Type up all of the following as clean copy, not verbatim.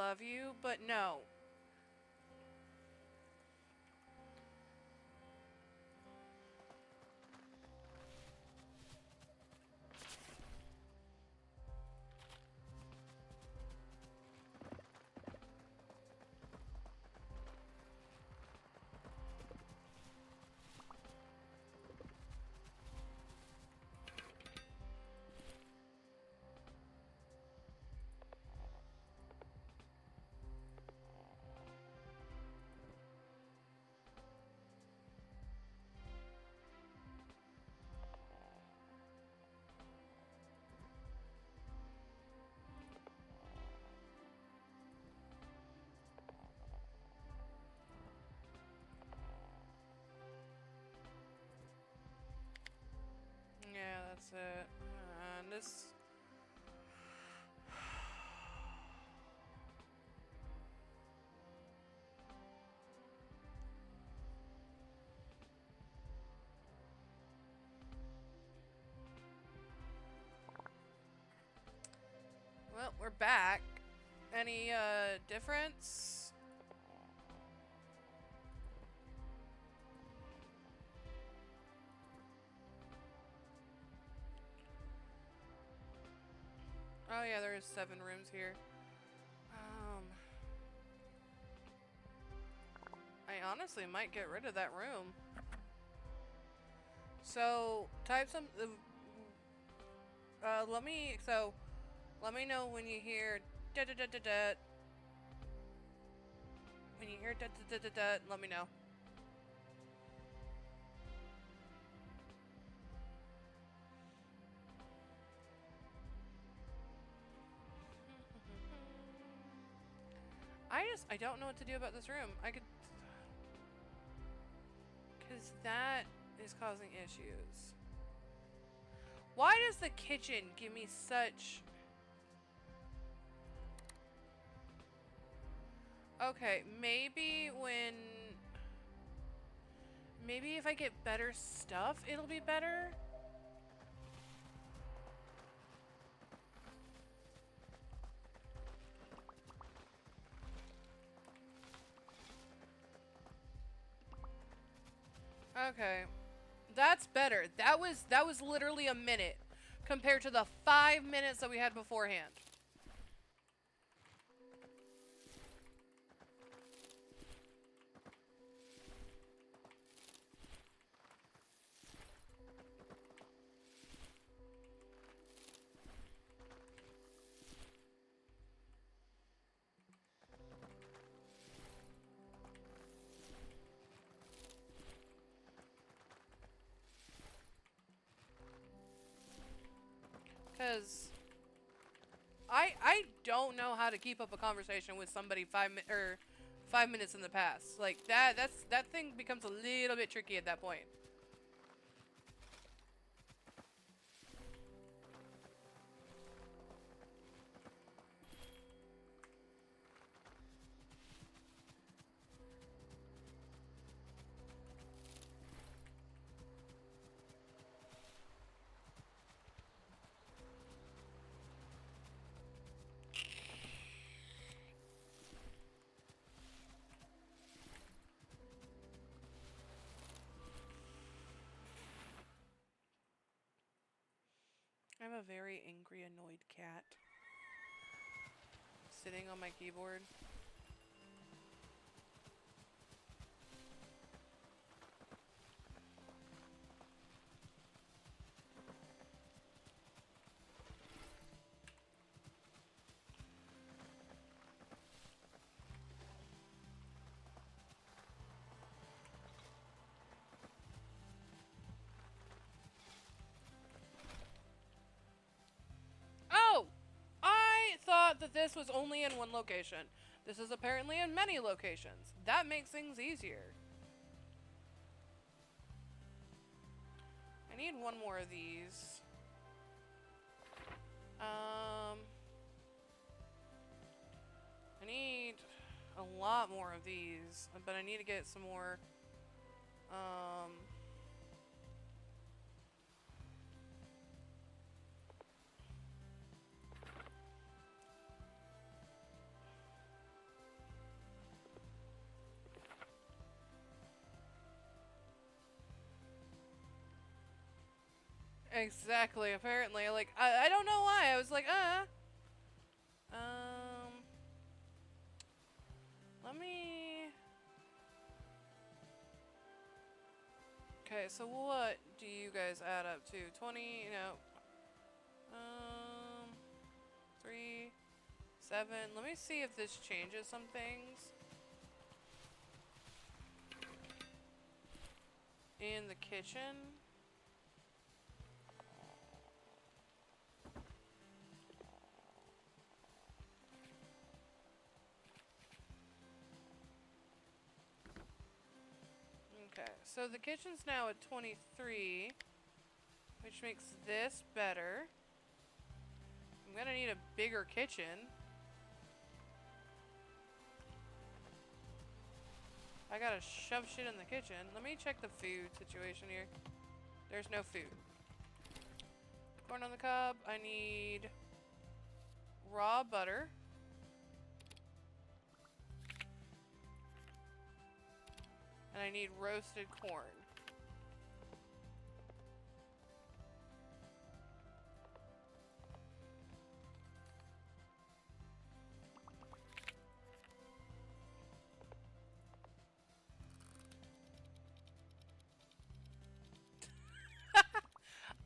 love you, but no. Yeah, that's it. And this. Well, we're back. Any difference? Oh yeah, there is 7 rooms here. Um, I honestly might get rid of that room. So type some. Let me know when you hear da da da da da. When you hear da da da da da, let me know. I don't know what to do about this room. I could, because that is causing issues. Why does the kitchen give me such... Okay, maybe when... Maybe if I get better stuff, it'll be better? Okay. That's better. That was literally a minute compared to the 5 minutes that we had beforehand. Cause I don't know how to keep up a conversation with somebody 5 minutes in the past. Like that thing becomes a little bit tricky at that point. I have a very angry, annoyed cat sitting on my keyboard. Oh! I thought that this was only in one location. This is apparently in many locations. That makes things easier. I need one more of these. I need a lot more of these, but I need to get some more, um... Exactly, apparently. Like, I don't know why. I was like, let me... Okay, so what do you guys add up to? 20, no. 3, 7. Let me see if this changes some things. In the kitchen. Okay, so the kitchen's now at 23, which makes this better. I'm gonna need a bigger kitchen. I gotta shove shit in the kitchen. Let me check the food situation here. There's no food. Corn on the cob. I need raw butter. And I need roasted corn.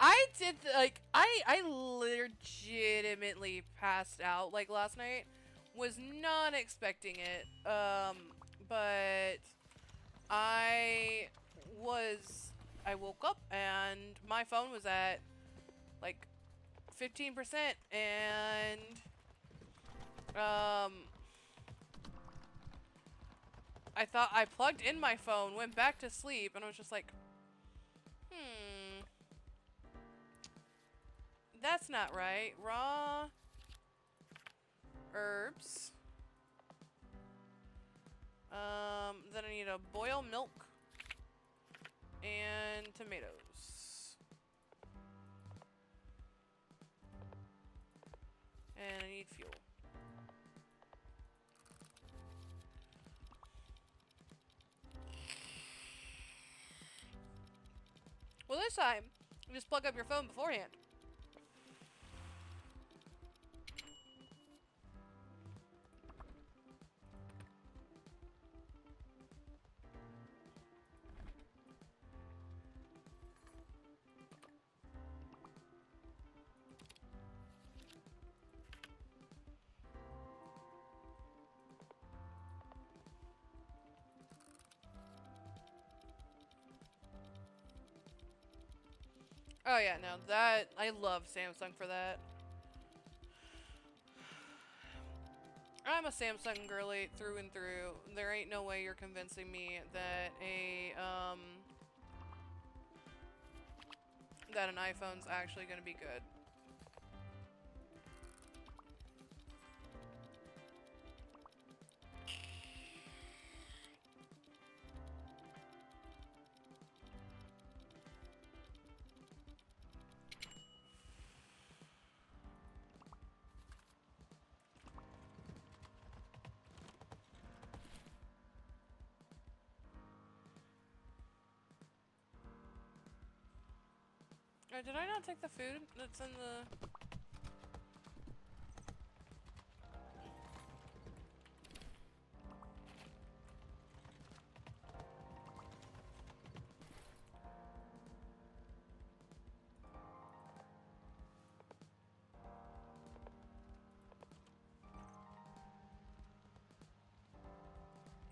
I did, like, I legitimately passed out, like, last night. Was not expecting it. But I woke up and my phone was at, like, 15%, and, I thought I plugged in my phone, went back to sleep, and I was just like, that's not right. Raw herbs. Then I need a boil milk and tomatoes. And I need fuel. Well, this time, you just plug up your phone beforehand. Oh yeah, no, that, I love Samsung for that. I'm a Samsung girly through and through. There ain't no way you're convincing me that that an iPhone's actually gonna be good. Did I not take the food that's in the...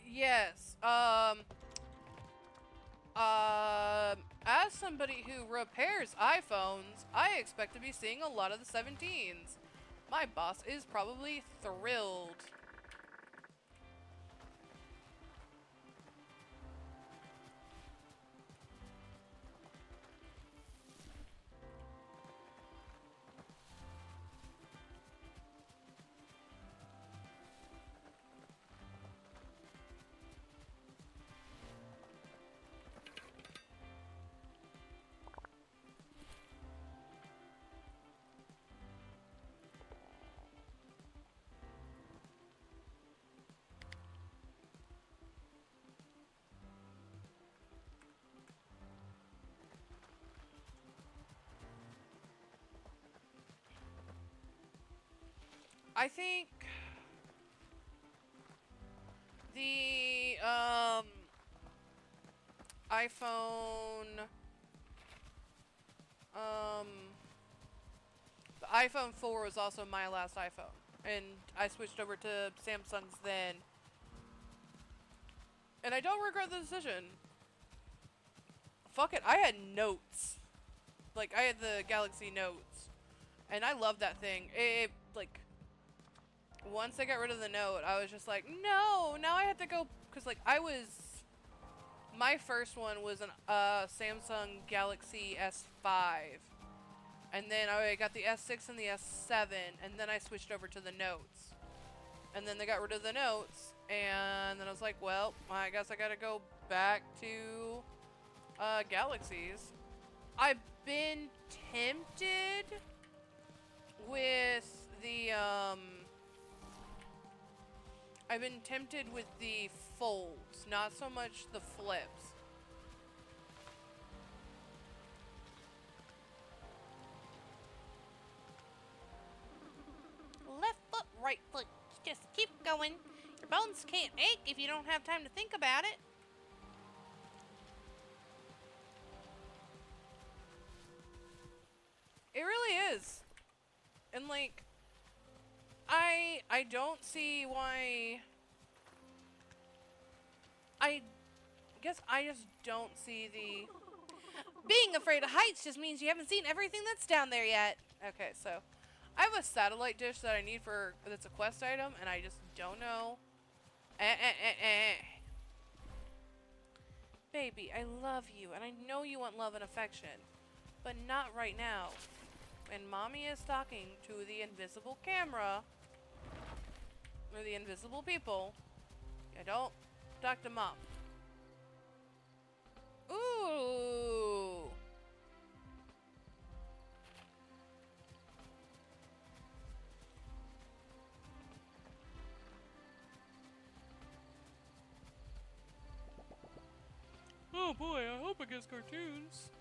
Yes, as somebody who repairs iPhones, I expect to be seeing a lot of the 17s. My boss is probably thrilled. I think the iPhone the iPhone 4 was also my last iPhone, and I switched over to Samsung's then, and I don't regret the decision. Fuck it, I had Notes. Like, I had the Galaxy Notes, and I loved that thing. It like, once I got rid of the Note, I was just like, no, now I have to go, because, like, my first one was an Samsung Galaxy S5, and then I got the S6 and the S7, and then I switched over to the Notes, and then they got rid of the Notes, and then I was like, well, I guess I gotta go back to Galaxies. I've been tempted with the folds, not so much the flips. Left foot, right foot. Just keep going. Your bones can't ache if you don't have time to think about it. It really is. And like, I don't see why. I guess I just don't see the. Being afraid of heights just means you haven't seen everything that's down there yet. Okay, so I have a satellite dish that I need for that's a quest item, and I just don't know. Baby, I love you, and I know you want love and affection, but not right now. When mommy is talking to the invisible camera, or the invisible people, I don't talk to mom. Ooh. Oh boy, I hope it gets cartoons.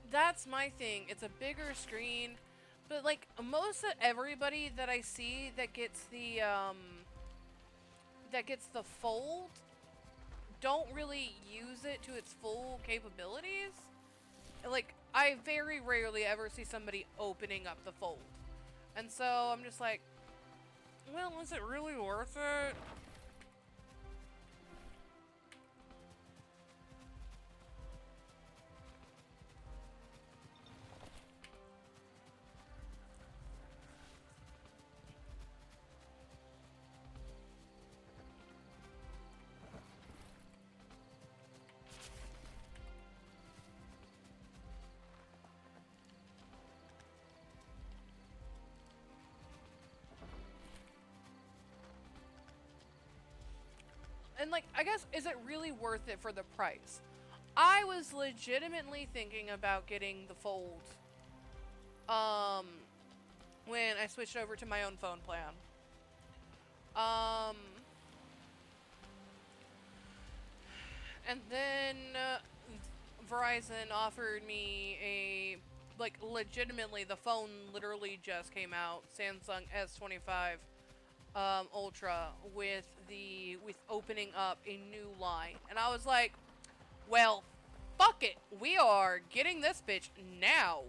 That's my thing. It's a bigger screen, but like most of everybody that I see that gets the fold don't really use it to its full capabilities. Like, I very rarely ever see somebody opening up the fold. And so I'm just like, well, is it really worth it? And like, I guess, is it really worth it for the price? I was legitimately thinking about getting the fold when I switched over to my own phone plan. And then Verizon offered me like, legitimately, the phone literally just came out, Samsung S25 Ultra, with opening up a new line, and I was like, well, fuck it, we are getting this bitch now.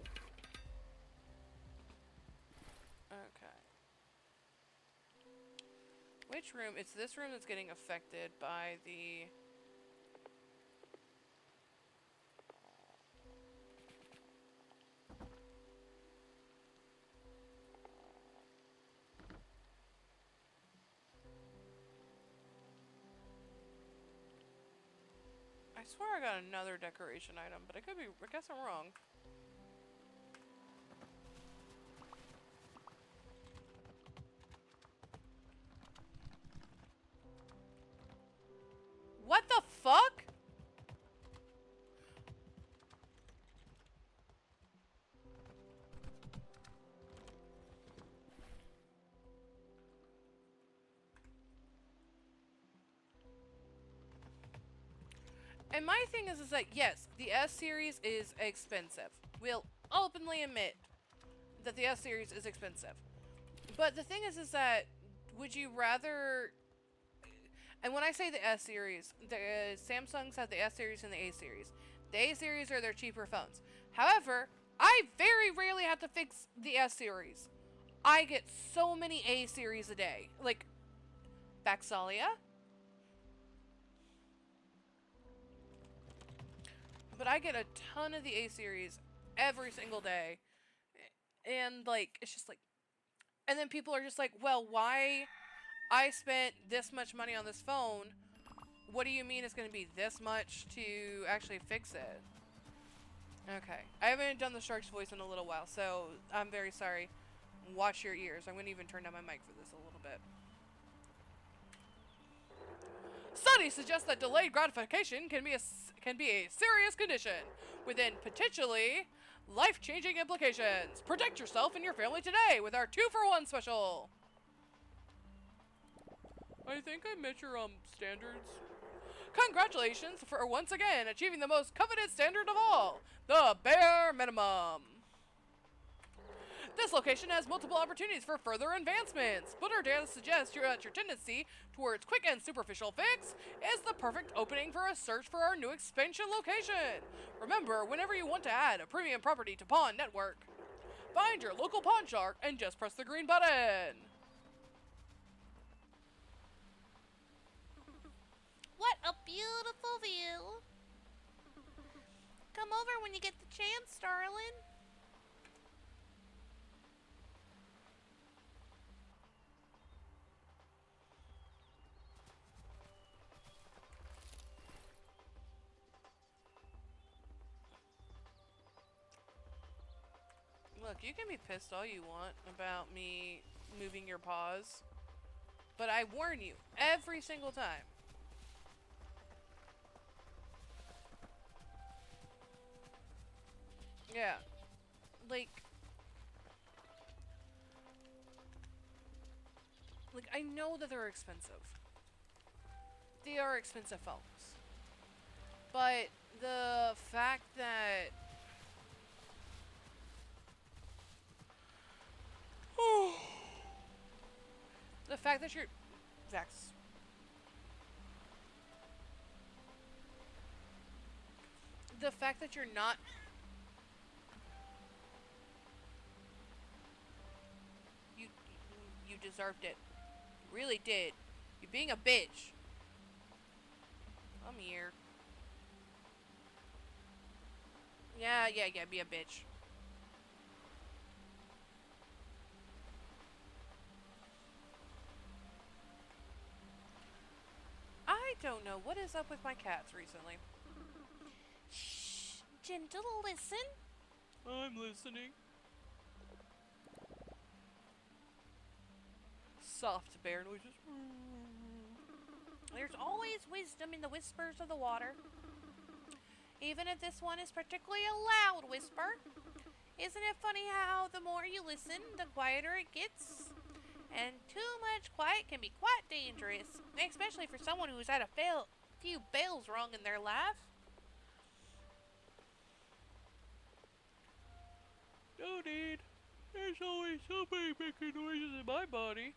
Okay. Which room? It's this room that's getting affected by the... I swear I got another decoration item, but I guess I'm wrong. What the fuck? And my thing is that yes, the S series is expensive. We'll openly admit that the S series is expensive. But the thing is that would you rather? And when I say the S series, the Samsungs have the S series and the A series. The A series are their cheaper phones. However, I very rarely have to fix the S series. I get so many A series a day, like Baxalia. But I get a ton of the A series every single day. And like it's just like and then people are just like, "Well, why I spent this much money on this phone? What do you mean it's going to be this much to actually fix it?" Okay. I haven't done the shark's voice in a little while, so I'm very sorry. Watch your ears. I'm going to even turn down my mic for this a little bit. Studies suggest that delayed gratification can be a serious condition with potentially life-changing implications. Protect yourself and your family today with our 2-for-1 special. I think I met your standards. Congratulations for once again achieving the most coveted standard of all, the bare minimum. This location has multiple opportunities for further advancements, but our data suggests your tendency towards quick and superficial fix is the perfect opening for a search for our new expansion location. Remember, whenever you want to add a premium property to Pawn Network, find your local pawn shark and just press the green button. What a beautiful view. Come over when you get the chance, darling. Look, you can be pissed all you want about me moving your paws, but I warn you every single time. Yeah. Like, I know that they're expensive. They are expensive phones. But the fact that the fact that you're Vex. The fact that you're not you deserved it. You really did. You're being a bitch. Come here. Yeah, be a bitch. I don't know what is up with my cats recently. Shh, gentle, listen. I'm listening. Soft bear noises. There's always wisdom in the whispers of the water. Even if this one is particularly a loud whisper. Isn't it funny how the more you listen, the quieter it gets? And too much quiet can be quite dangerous, especially for someone who's had a few bells rung in their life. No need. There's always somebody making noises in my body.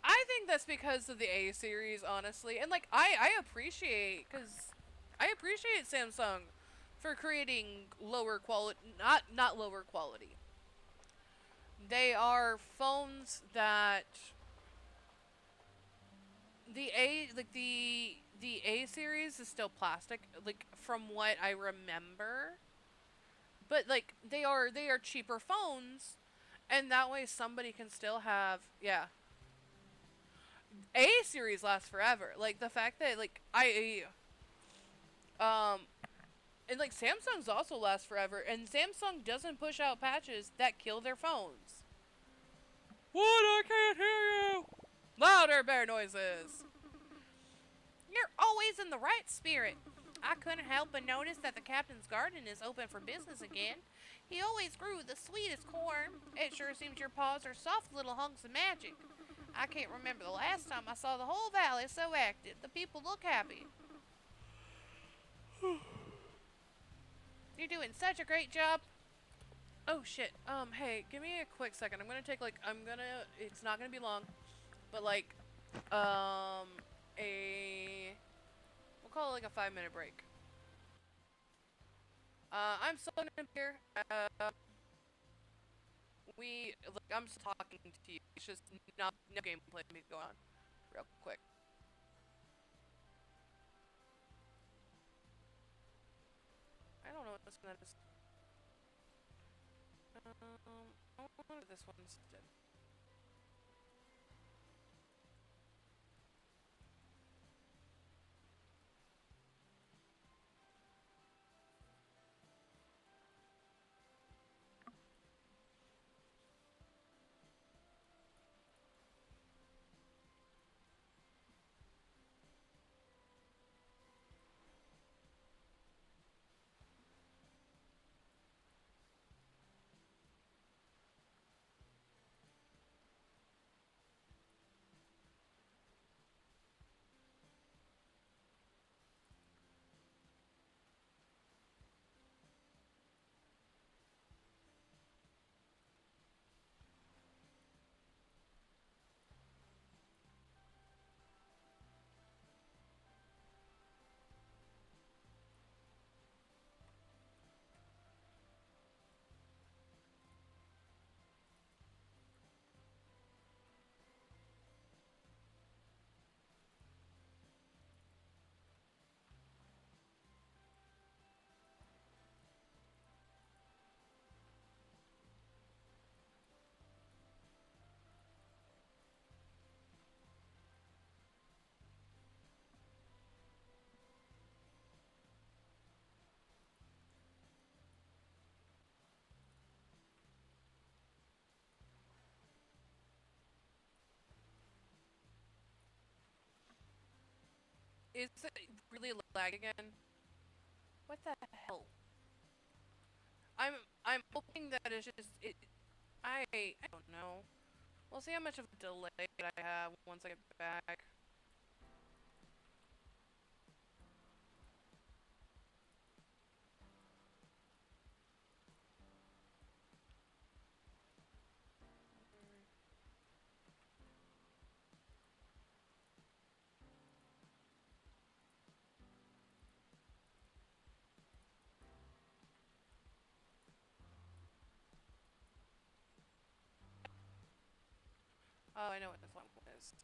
I think that's because of the A series, honestly. And I appreciate Samsung for creating lower quality, not lower quality. They are phones that the A series is still plastic, from what I remember. But they are cheaper phones, and that way somebody can still have A series lasts forever. The fact that and Samsung's also last forever, and Samsung doesn't push out patches that kill their phones. What? I can't hear you. Louder bear noises. You're always in the right spirit. I couldn't help but notice that the captain's garden is open for business again. He always grew the sweetest corn. It sure seems your paws are soft little hunks of magic. I can't remember the last time I saw the whole valley so active. The people look happy. You're doing such a great job. Oh shit. Hey, give me a quick second. It's not gonna be long, but like, we'll call it like a 5-minute break. I'm still in here. I'm just talking to you. It's just not no gameplay to me going on, real quick. I don't know what this one is. I want this one instead. Is it really lag again? What the hell? I'm I'm hoping that it's just it. I don't know. We'll see how much of a delay I have once I get back. Oh, I know what this one is.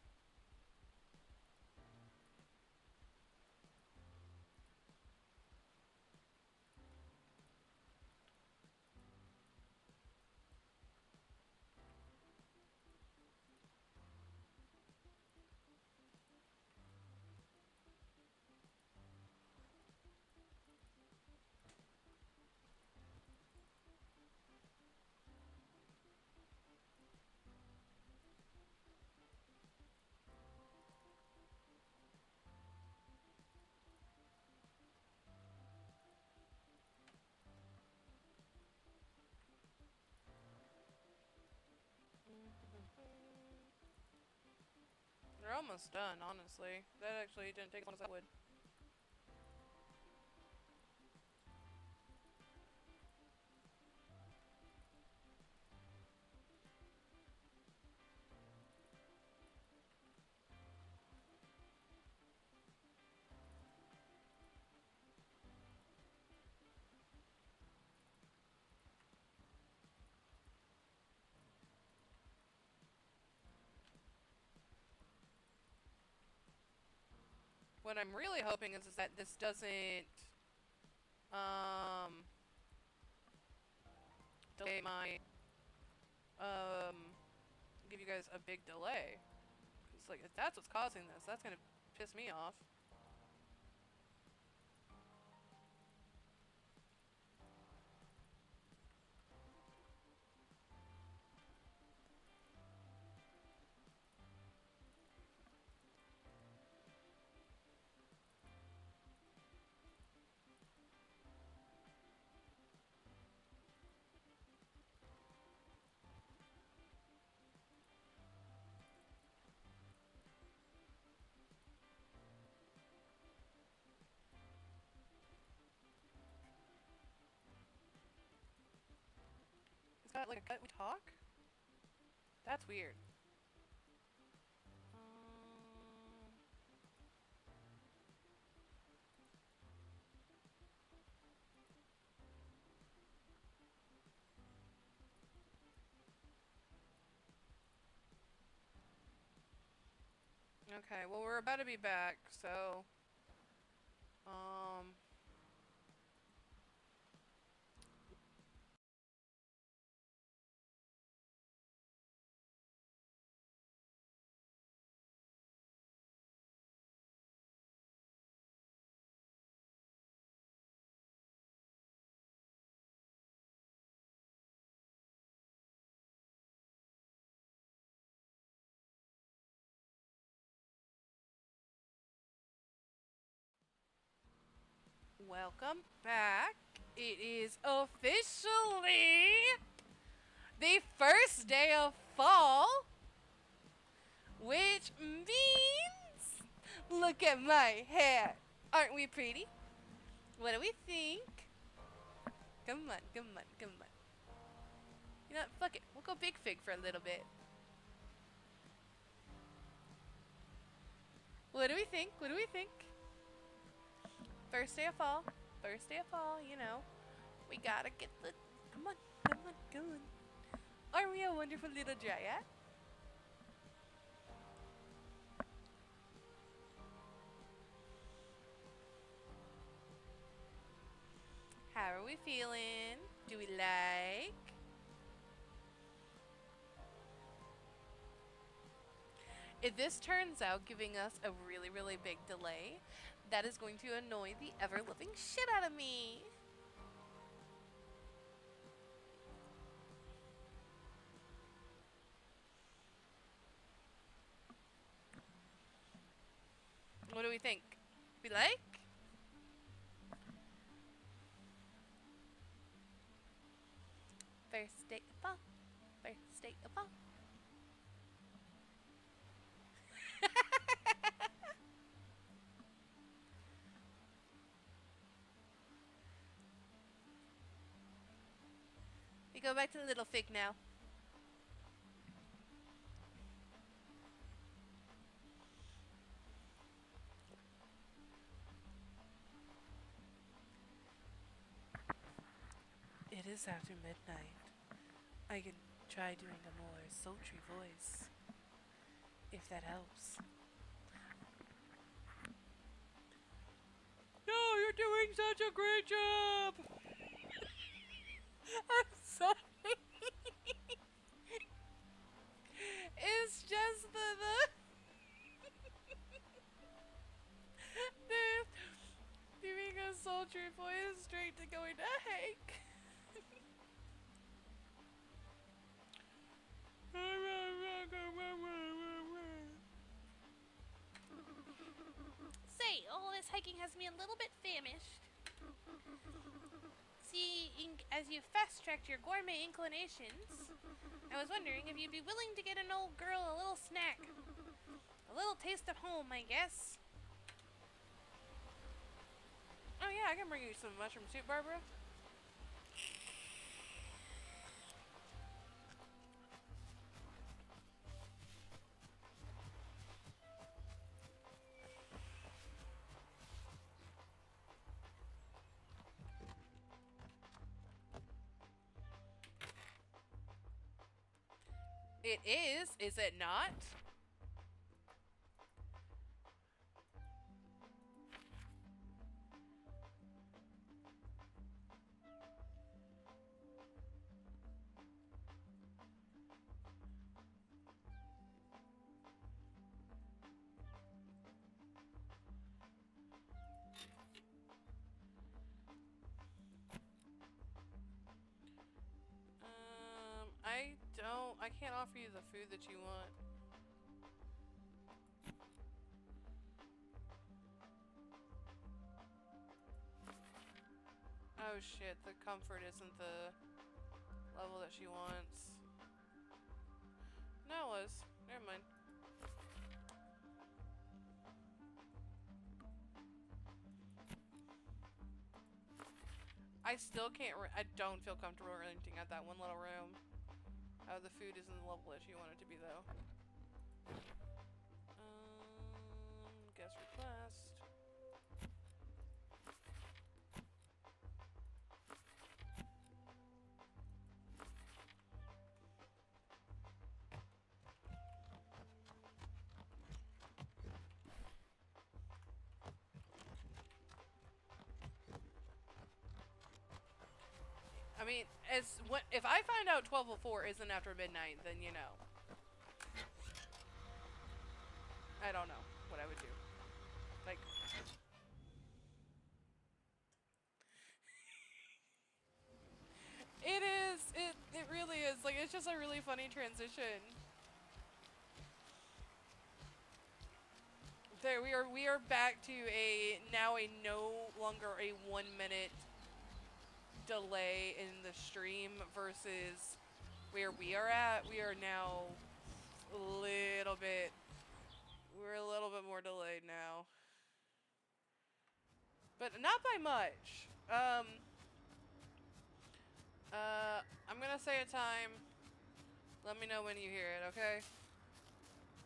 They're almost done, honestly. That actually didn't take as long as I would. What I'm really hoping is that this doesn't um delay my give you guys a big delay. It's like if that's what's causing this, that's gonna piss me off. got like a gut we talk? That's weird. Okay, well we're about to be back, so um welcome back. It is officially the first day of fall, which means look at my hair. Aren't we pretty? What do we think? Come on, come on, come on. You know what? Fuck it. We'll go big fig for a little bit. What do we think? What do we think? First day of fall. First day of fall, you know. We gotta get the... Come on, come on, come on. Aren't we a wonderful little dryad? How are we feeling? Do we like? If this turns out giving us a really, really big delay, that is going to annoy the ever-living shit out of me. What do we think? We like? First day of fall. First day of fall. We go back to the little fig now. It is after midnight. I can try doing a more sultry voice, if that helps. No, you're doing such a great job! I'm sorry. It's just the doing a sultry voice straight to going to Hank. Say, all this hiking has me a little bit famished. See, as you fast-tracked your gourmet inclinations, I was wondering if you'd be willing to get an old girl a little snack. A little taste of home, I guess. Oh yeah, I can bring you some mushroom soup, Barbara. It is it not? I can't offer you the food that you want. Oh shit, the comfort isn't the level that she wants. No, it was. Never mind. I still can't. I don't feel comfortable renting out that one little room. Oh, the food isn't the level that you want it to be, though. Guest request. I mean, if I find out 12:04 isn't after midnight, then you know. I don't know what I would do. Like, it is. It really is. Like, it's just a really funny transition. There we are back to a no longer a 1 minute delay in the stream versus where we are at. We are now we're a little bit more delayed now. But not by much. I'm gonna say a time. Let me know when you hear it, okay?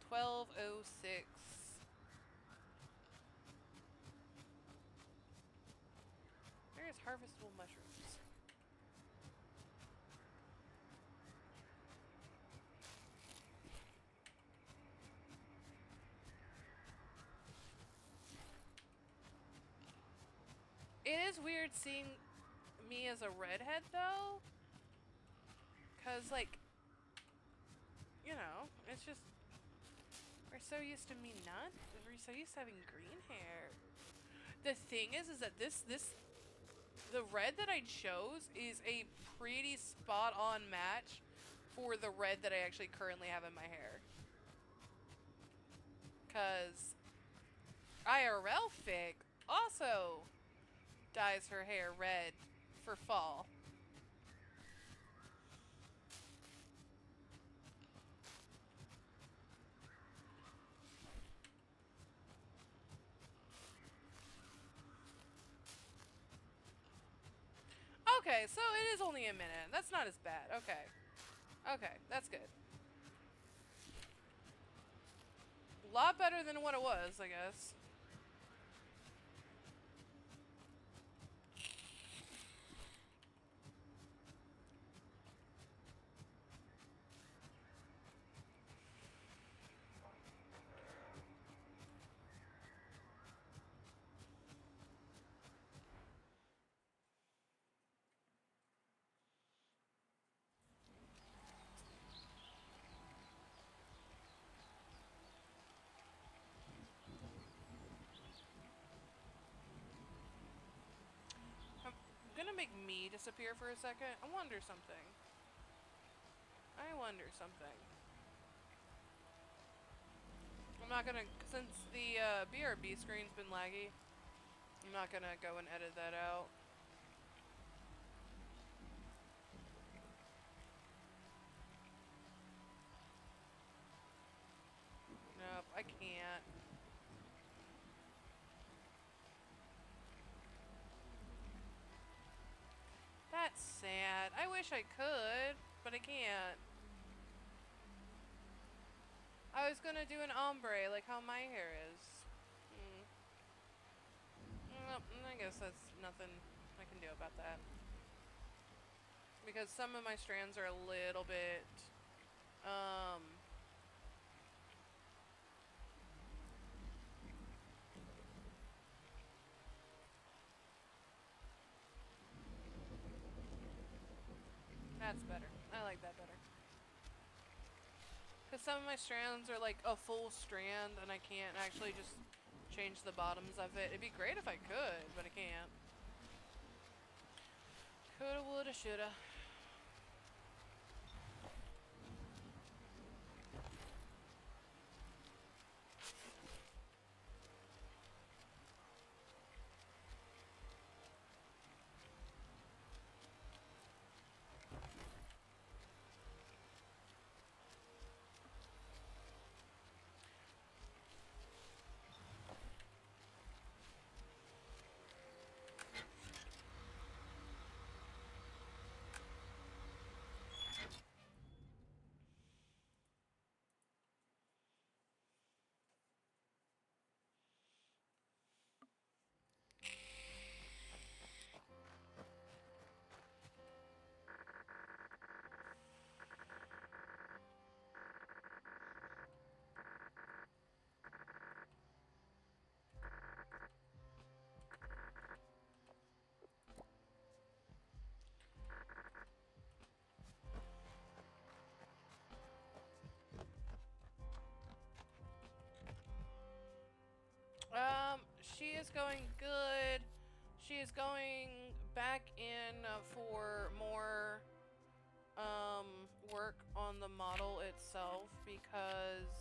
12:06. There's harvestable mushrooms. It is weird seeing me as a redhead, though. Because, like, you know, it's just... We're so used to me not... We're so used to having green hair. The thing is that the red that I chose is a pretty spot-on match for the red that I actually currently have in my hair. Because IRL Fic also dyes her hair red for fall. Okay, so it is only a minute. That's not as bad. Okay. Okay, that's good. A lot better than what it was, I guess. I'm gonna make me disappear for a second. I wonder something. I'm not gonna, since the BRB screen's been laggy, I'm not gonna go and edit that out. Nope, I can't. That's sad. I wish I could, but I can't. I was gonna do an ombre, like how my hair is. Nope, I guess that's nothing I can do about that. Because some of my strands are a little bit, that's better. I like that better. Because some of my strands are like a full strand and I can't actually just change the bottoms of it. It'd be great if I could, but I can't. Coulda, woulda, shoulda. is going good. She is going back in for more work on the model itself because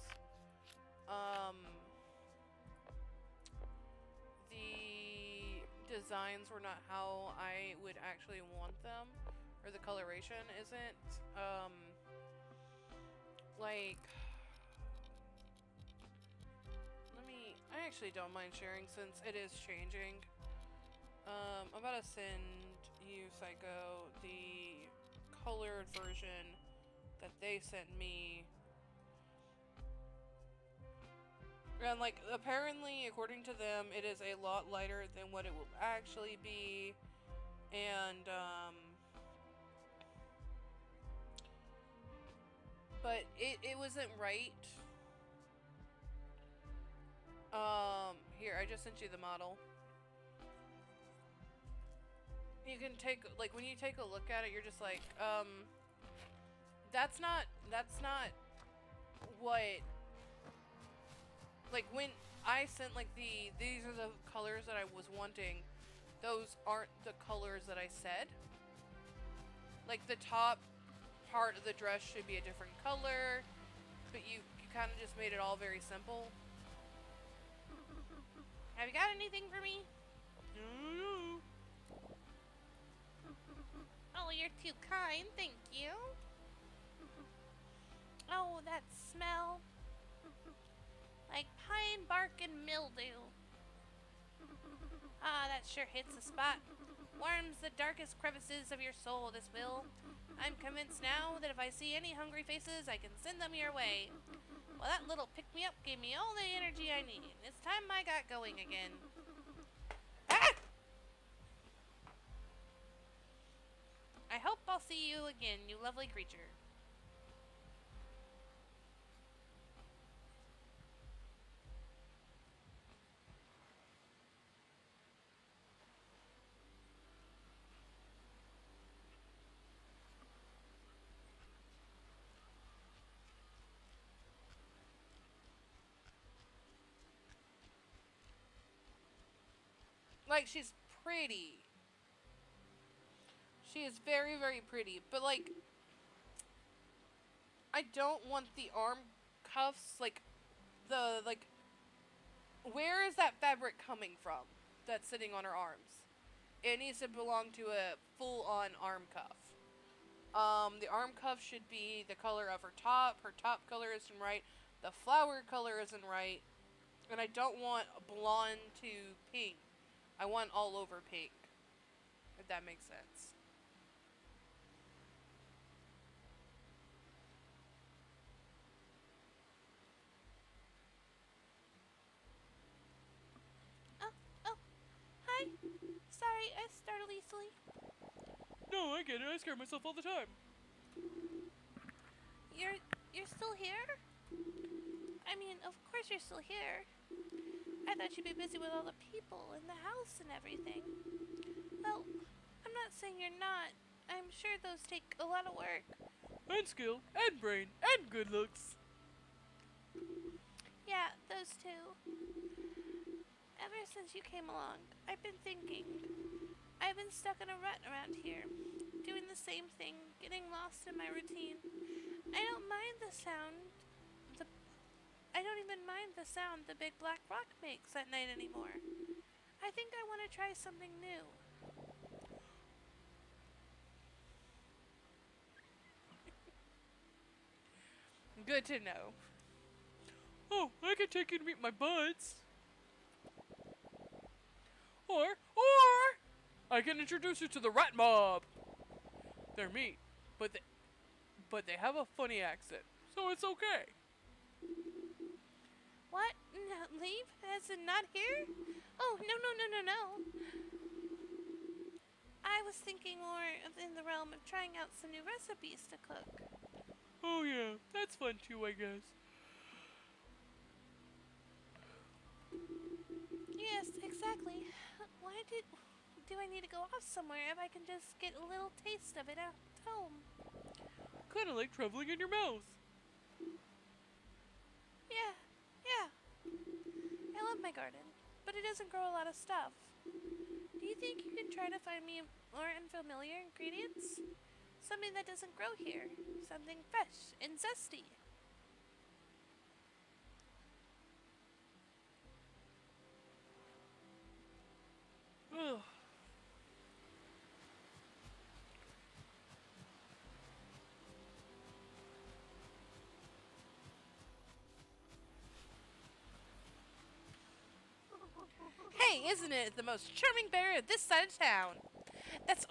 the designs were not how I would actually want them, or the coloration isn't like, I actually don't mind sharing since it is changing. I'm about to send you, Psycho, the colored version that they sent me. And, like, apparently, according to them, it is a lot lighter than what it will actually be. And, but it wasn't right. Here, I just sent you the model. You can take, like, when you take a look at it, you're just like, that's not what, like, when I sent, like, these are the colors that I was wanting, those aren't the colors that I said. Like, the top part of the dress should be a different color, but you kind of just made it all very simple. Have you got anything for me? No. Oh, you're too kind, thank you. Oh, that smell. Like pine bark and mildew. Ah, that sure hits the spot. Warms the darkest crevices of your soul, this will. I'm convinced now that if I see any hungry faces, I can send them your way. Well, that little pick-me-up gave me all the energy I need. It's time I got going again. Ah! I hope I'll see you again, you lovely creature. Like, she's pretty. She is very, very pretty. But, like, I don't want the arm cuffs, like, where is that fabric coming from that's sitting on her arms? It needs to belong to a full-on arm cuff. The arm cuff should be the color of her top. Her top color isn't right. The flower color isn't right. And I don't want blonde to pink. I want all over pink. If that makes sense. Oh, hi. Sorry, I startled easily. No, I get it. I scare myself all the time. You're still here? I mean, of course you're still here. I thought you'd be busy with all the people and the house and everything. Well, I'm not saying you're not. I'm sure those take a lot of work. And skill, and brain, and good looks. Yeah, those two. Ever since you came along, I've been thinking. I've been stuck in a rut around here, doing the same thing, getting lost in my routine. I don't mind the sound. I don't even mind the sound the big black rock makes at night anymore. I think I want to try something new. Good to know. Oh, I can take you to meet my buds. Or I can introduce you to the rat mob. They're mean, but they have a funny accent, so it's okay. What? No, leave? As in not here? Oh, no. I was thinking more in the realm of trying out some new recipes to cook. Oh yeah, that's fun too, I guess. Yes, exactly. Why do I need to go off somewhere if I can just get a little taste of it at home? Kinda like traveling in your mouth. Yeah. I love my garden. but it doesn't grow a lot of stuff. Do you think you can try to find me more unfamiliar ingredients? Something that doesn't grow here. Something fresh and zesty. Ugh. Hey, isn't it the most charming berry of this side of town? That's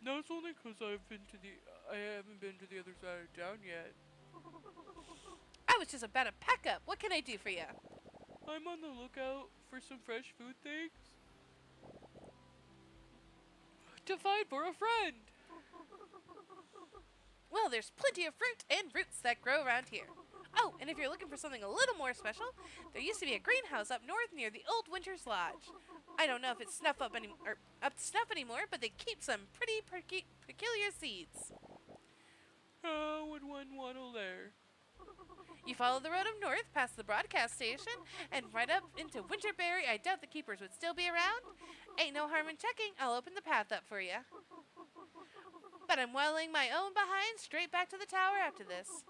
No, it's only 'cause I haven't been to the other side of town yet. I was just about to pack up. What can I do for you? I'm on the lookout for some fresh food things to find for a friend. Well, there's plenty of fruit and roots that grow around here. Oh, and if you're looking for something a little more special, there used to be a greenhouse up north near the old Winter's Lodge. I don't know if it's up to snuff anymore, but they keep some pretty peculiar seeds. How would one waddle there? You follow the road up north past the broadcast station and right up into Winterberry. I doubt the keepers would still be around. Ain't no harm in checking. I'll open the path up for you. But I'm waddling my own behind straight back to the tower after this.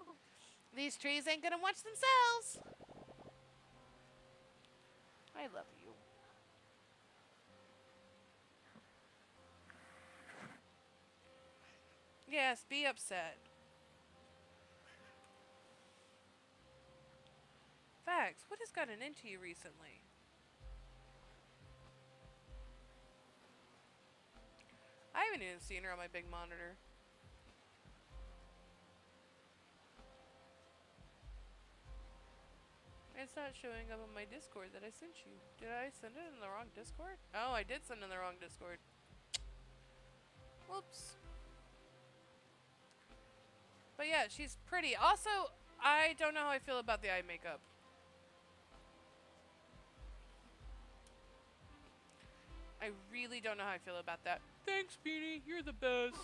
These trees ain't gonna watch themselves. I love you. Yes, be upset. Fax, what has gotten into you recently? I haven't even seen her on my big monitor. It's not showing up on my Discord that I sent you. Did I send it in the wrong Discord? Oh, I did send it in the wrong Discord. Whoops. But yeah, she's pretty. Also, I don't know how I feel about the eye makeup. I really don't know how I feel about that. Thanks, Beanie. You're the best.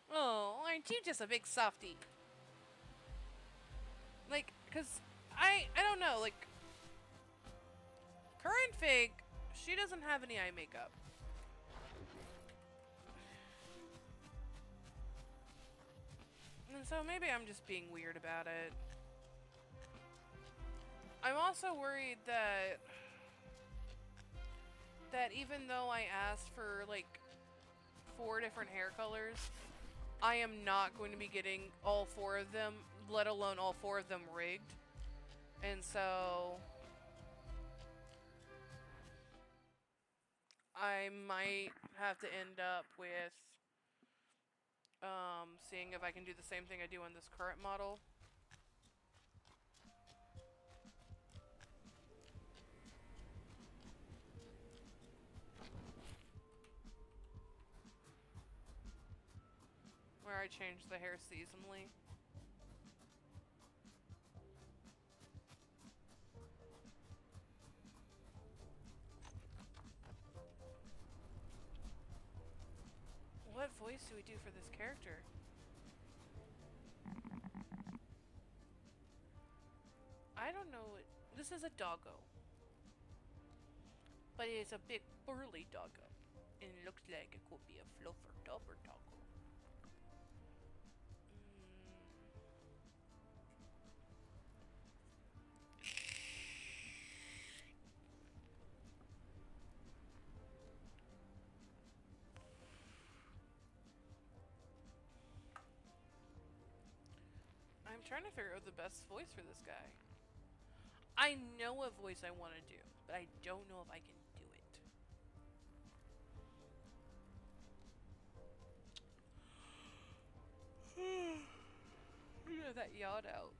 Oh, aren't you just a big softie? Like, cause I don't know, like, Current Fig, she doesn't have any eye makeup. And so maybe I'm just being weird about it. I'm also worried that even though I asked for like 4 different hair colors, I am not going to be getting all 4 of them, let alone all 4 of them rigged. And so I might have to end up with seeing if I can do the same thing I do on this current model. Where I change the hair seasonally. What voice do we do for this character? I don't know. This is a doggo. But it is a big burly doggo. And it looks like it could be a fluffer topper doggo. I'm trying to figure out the best voice for this guy. I know what voice I want to do, but I don't know if I can do it. Look at that yacht out.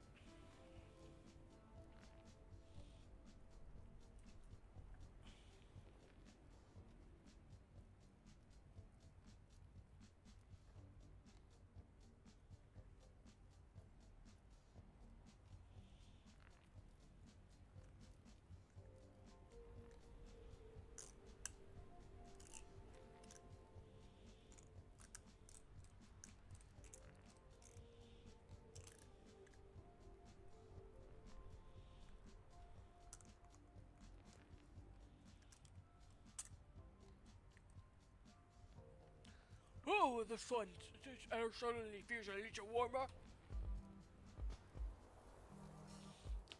Oh, the sun. This air suddenly feels a little warmer.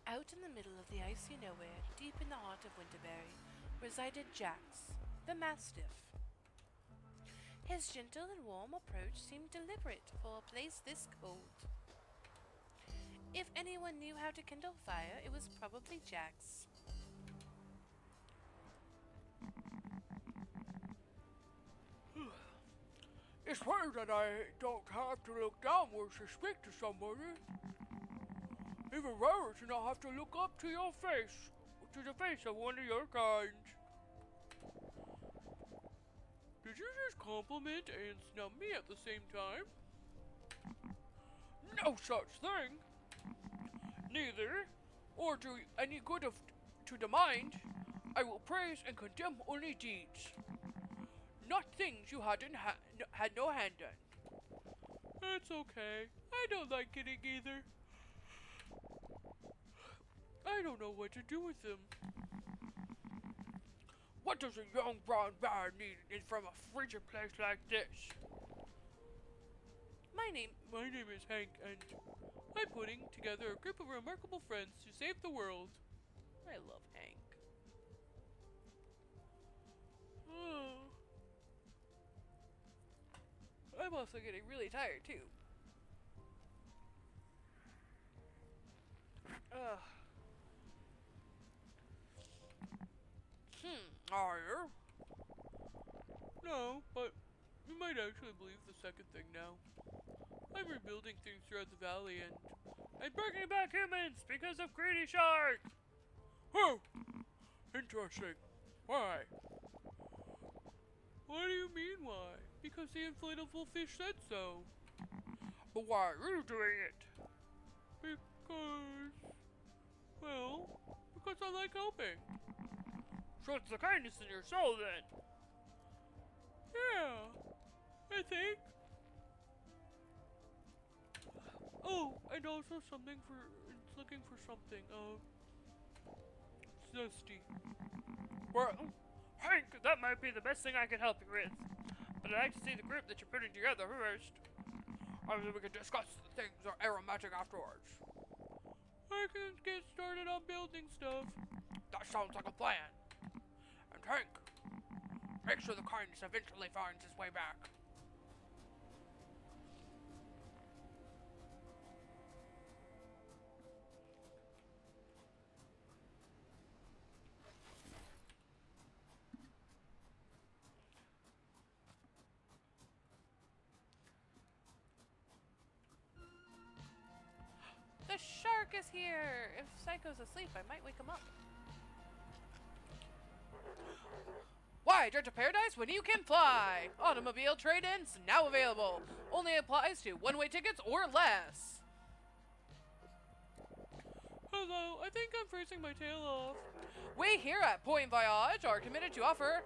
Out in the middle of the icy nowhere, deep in the heart of Winterberry, resided Jax, the Mastiff. His gentle and warm approach seemed deliberate for a place this cold. If anyone knew how to kindle fire, it was probably Jax. It's weird that I don't have to look downwards to speak to somebody. Even rarer to not have to look up to your face, to the face of one of your kind. Did you just compliment and snub me at the same time? No such thing. Neither, or to any good of to the mind, I will praise and condemn only deeds, not things you had no hand in. It's okay. I don't like getting either. I don't know what to do with them. What does a young brown bear need from a frigid place like this? My name is Hank, and I'm putting together a group of remarkable friends to save the world. I love Hank. Oh. I'm also getting really tired too. Ugh. Are you? No, but you might actually believe the second thing now. I'm rebuilding things throughout the valley and I'm bringing back humans because of Greedy Shark! Oh! Interesting. Why? What do you mean why? Because the inflatable fish said so. But why are you doing it? Because I like helping. So it's the kindness in your soul then? Yeah, I think. Oh, and also it's looking for something, zesty. Well, Hank, that might be the best thing I can help you with. But I'd like to see the group that you're putting together first. Maybe we can discuss the things that are aromatic afterwards. I can get started on building stuff. That sounds like a plan. And Hank, make sure the kindness eventually finds its way back. The shark is here! If Psycho's asleep, I might wake him up. Why dread to paradise when you can fly? Automobile trade-ins now available. Only applies to one-way tickets or less. Hello, I think I'm freezing my tail off. We here at Point Voyage are committed to offer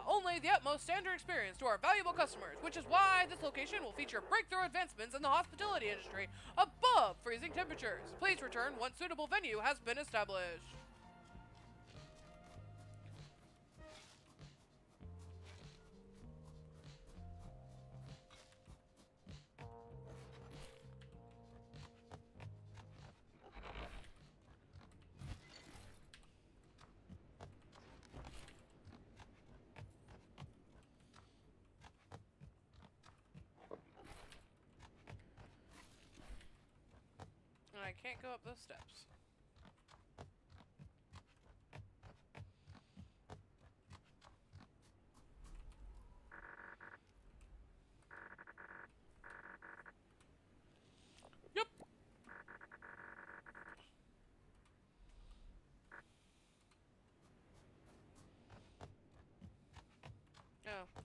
only the utmost standard experience to our valuable customers, which is why this location will feature breakthrough advancements in the hospitality industry above freezing temperatures. Please return once suitable venue has been established. I can't go up those steps. Yep. Oh.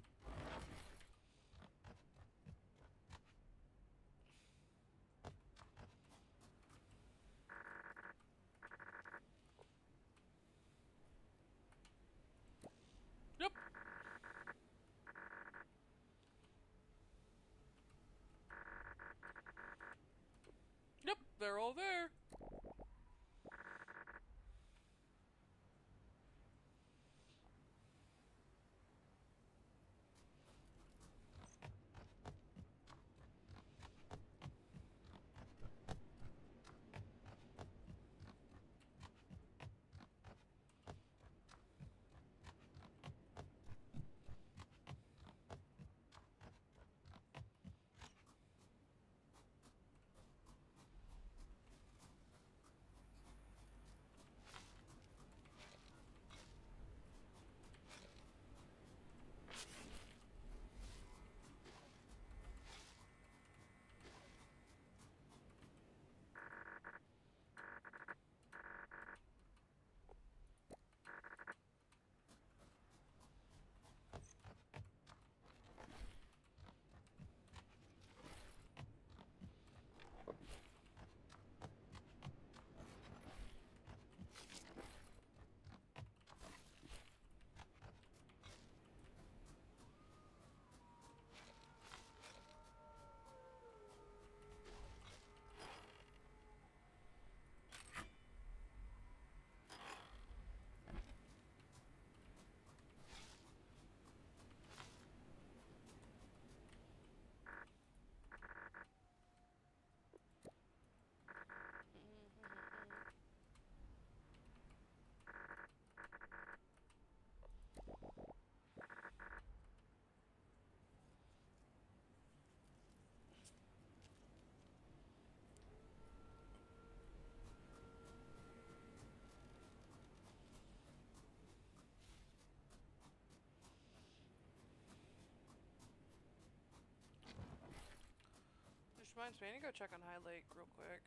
Which reminds me, I need to go check on High Lake real quick.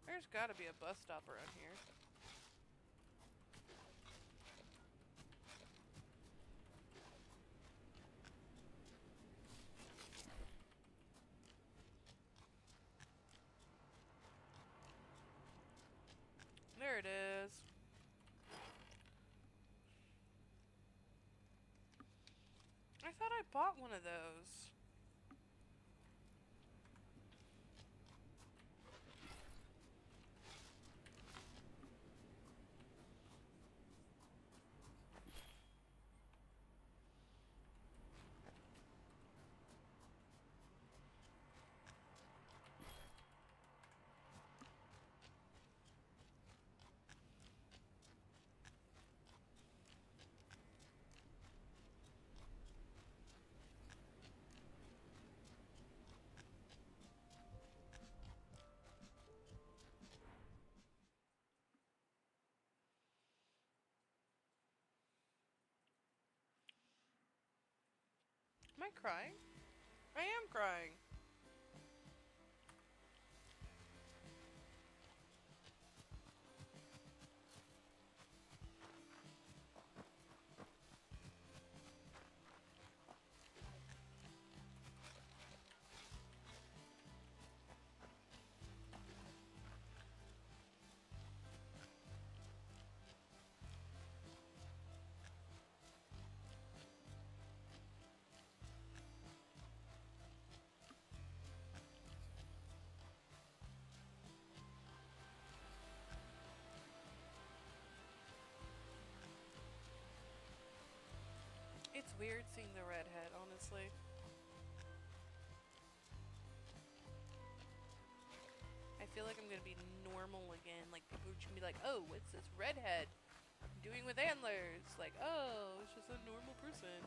There's gotta be a bus stop around here. There it is. I thought I bought one of those. Am I crying? I am crying. It's weird seeing the redhead, honestly. I feel like I'm gonna be normal again. Like, people are just gonna be like, oh, what's this redhead doing with antlers? Like, oh, it's just a normal person.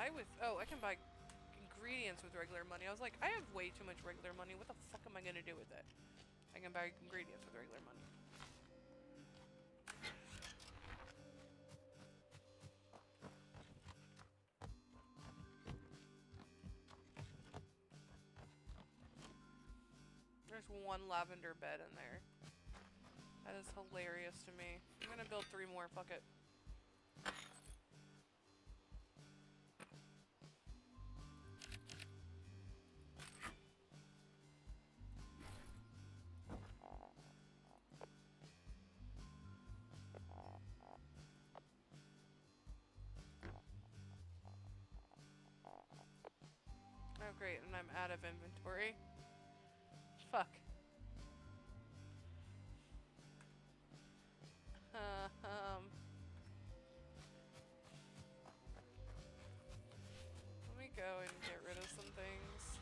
buy with... Oh, I can buy ingredients with regular money. I was like, I have way too much regular money. What the fuck am I gonna do with it? I can buy ingredients with regular money. There's one lavender bed in there. That is hilarious to me. I'm gonna build 3 more, fuck it. Oh great, and I'm out of inventory. Fuck. Let me go and get rid of some things.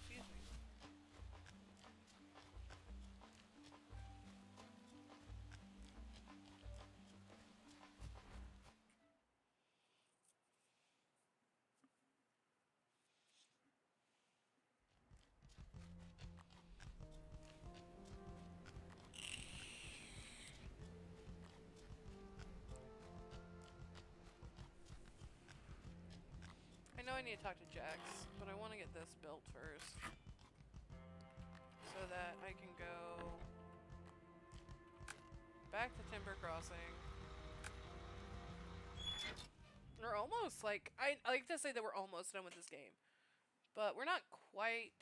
Excuse me. I know I need to talk to Jax, but I want to get this built first. So that I can go back to Timber Crossing. We're almost, like, I like to say that we're almost done with this game. But we're not quite.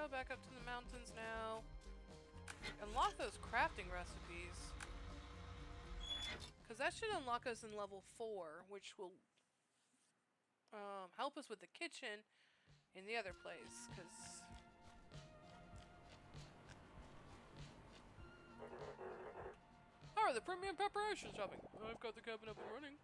go back up to the mountains now. Unlock those crafting recipes. Because that should unlock us in level 4, which will help us with the kitchen in the other place. Because... How are the premium preparations shopping? I've got the cabin up and running.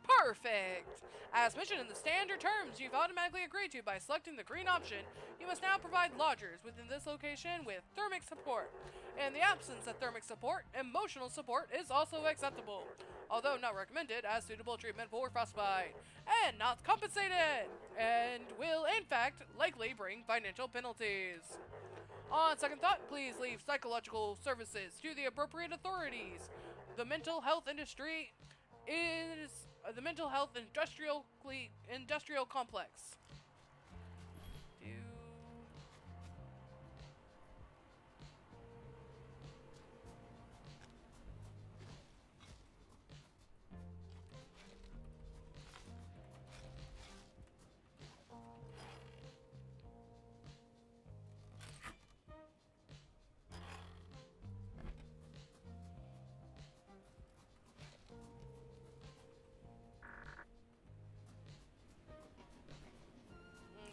Perfect! As mentioned in the standard terms you've automatically agreed to by selecting the green option, you must now provide lodgers within this location with thermic support. In the absence of thermic support, emotional support is also acceptable, although not recommended as suitable treatment for frostbite, and not compensated, and will in fact likely bring financial penalties. On second thought, please leave psychological services to the appropriate authorities. The mental health industry is the mental health industrial complex.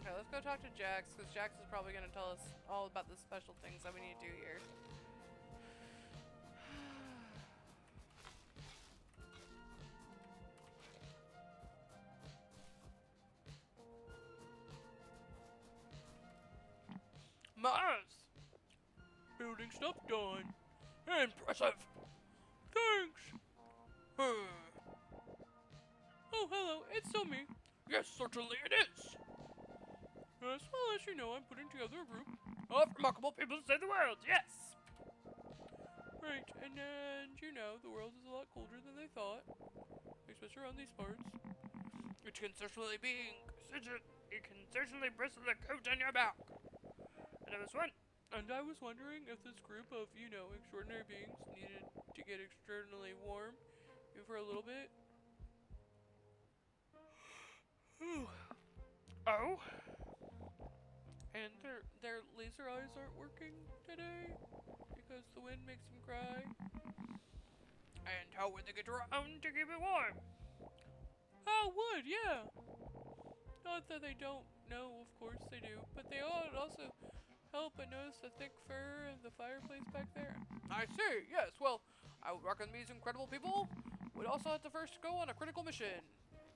Okay, let's go talk to Jax, because Jax is probably going to tell us all about the special things that we need to do here. Nice! Building stuff done. Impressive! Thanks! Oh, hello, it's still me. Yes, certainly it is! Yes, well, as you know, I'm putting together a group. Of remarkable people to save the world, yes! Right, and you know, the world is a lot colder than they thought. Especially around these parts. It can certainly bristle the coat on your back. And I was wondering if this group of, you know, extraordinary beings needed to get extraordinarily warm, even for a little bit. Oh? And their laser eyes aren't working today because the wind makes them cry. And how would they get around to keep it warm? Oh, wood, yeah. Not that they don't know, of course they do, but they ought also help and notice the thick fur and the fireplace back there. I see, yes, well, I would reckon these incredible people would also have to first go on a critical mission.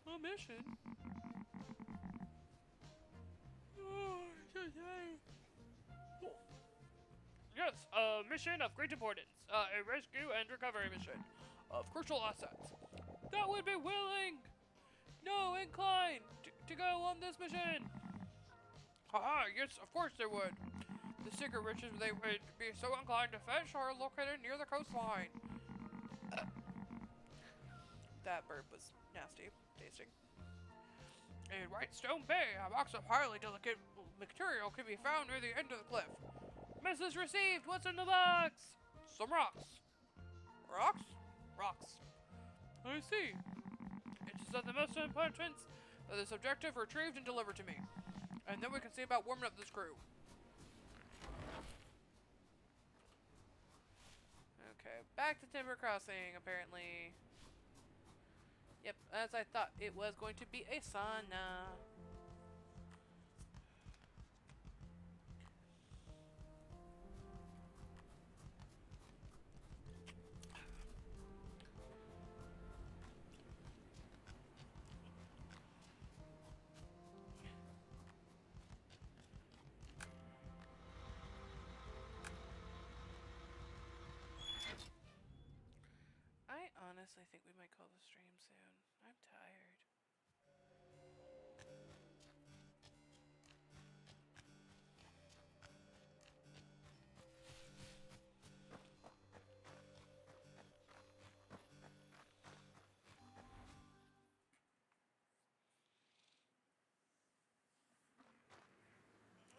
A mission? Yes, a mission of great importance. A rescue and recovery mission of crucial assets. That would be willing! No, inclined to go on this mission! Haha, yes, of course they would. The secret riches they would be so inclined to fetch are located near the coastline. That burp was nasty tasting. In Whitestone Bay, a box of highly delicate material can be found near the end of the cliff. Message received! What's in the box? Some rocks. Rocks? Rocks. I see. It is of the most importance that this objective retrieved and delivered to me. And then we can see about warming up this crew. Okay, back to Timber Crossing, apparently. Yep, as I thought, it was going to be a sauna. I honestly think we might call the stream soon. I'm tired.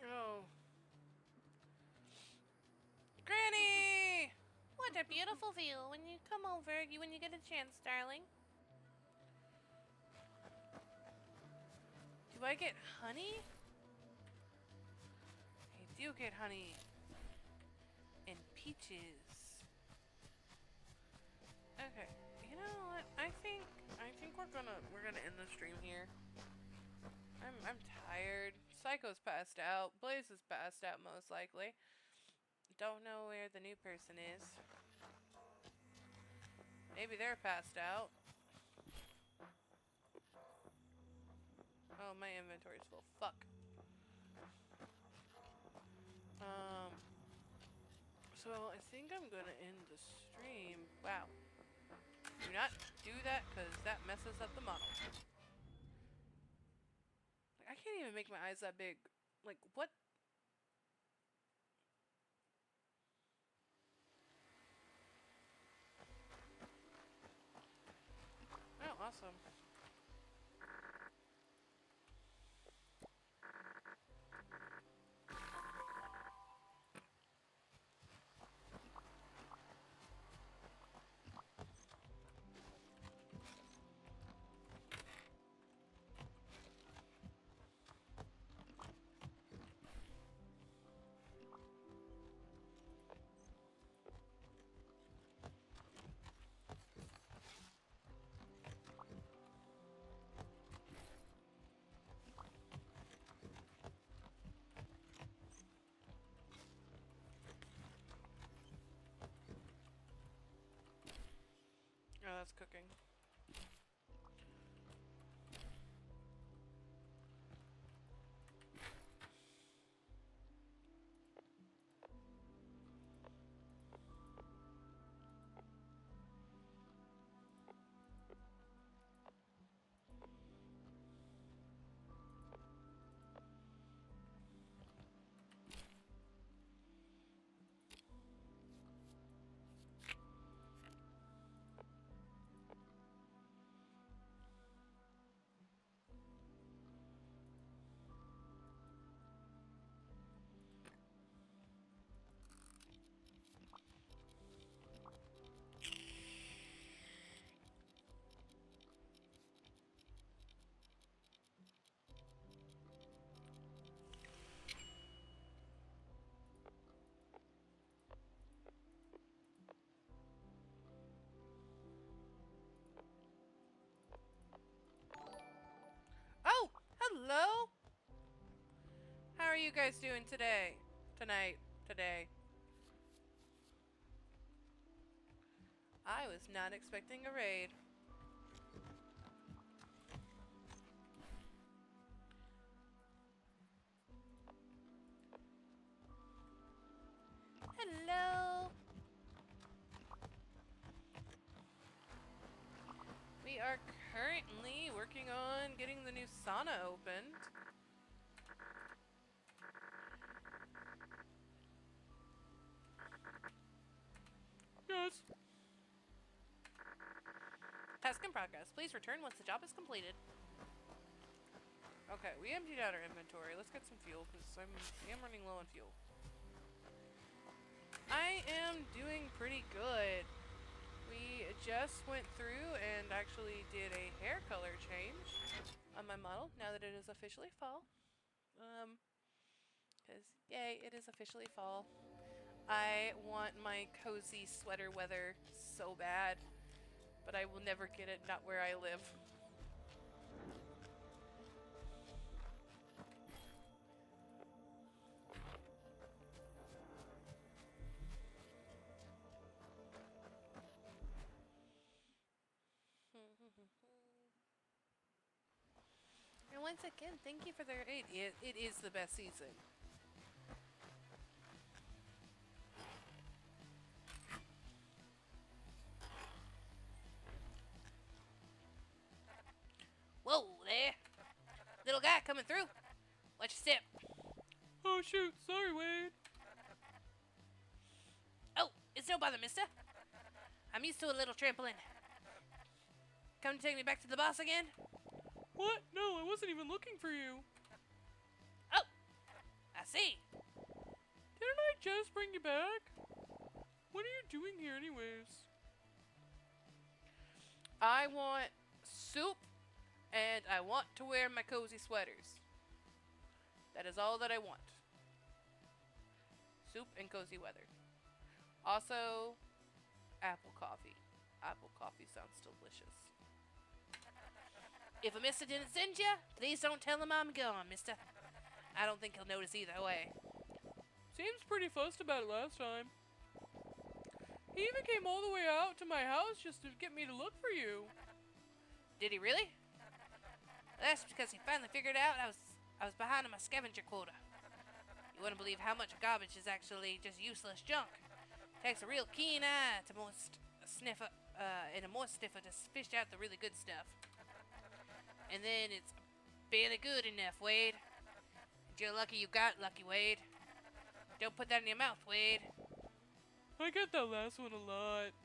Oh. Granny! What a beautiful view when you come over, when you get a chance, darling. Do I get honey? A do get honey and peaches. Okay, you know what? I think we're gonna end the stream here. I'm tired. Psycho's passed out. Blaze is passed out most likely. Don't know where the new person is. Maybe they're passed out. Oh, my inventory's full. Fuck. So I think I'm gonna end the stream. Wow. Do not do that, because that messes up the model. Like, I can't even make my eyes that big. Like, what? Oh, awesome. Oh, that's cooking. Oh, hello. How are you guys doing today? Tonight? Today? I was not expecting a raid. Hello. We are currently working on getting the new sauna opened. Yes. Task in progress. Please return once the job is completed. Okay, we emptied out our inventory. Let's get some fuel, because I am running low on fuel. I am doing pretty good. We just went through and actually did a hair color change on my model, now that it is officially fall. Because, yay, it is officially fall. I want my cozy sweater weather so bad, but I will never get it, not where I live. And once again, thank you for their aid. It is the best season. Whoa there! Little guy coming through. Watch your step. Oh shoot, sorry Wade. Oh, it's no bother, mister. I'm used to a little trampling. Come to take me back to the boss again? What? No, I wasn't even looking for you. Oh, I see. Didn't I just bring you back? What are you doing here anyways? I want soup, and I want to wear my cozy sweaters. That is all that I want. soup and cozy weather. Also, apple coffee. Apple coffee sounds delicious. If a mister didn't send ya, please don't tell him I'm gone, mister. I don't think he'll notice either way. Seems pretty fussed about it last time. He even came all the way out to my house just to get me to look for you. Did he really? That's because he finally figured out I was behind on my scavenger quota. You wouldn't believe how much garbage is actually just useless junk. Takes a real keen eye to and a more sniffer to fish out the really good stuff. And then it's barely good enough, Wade. You're lucky you got lucky, Wade. Don't put that in your mouth, Wade. I get that last one a lot.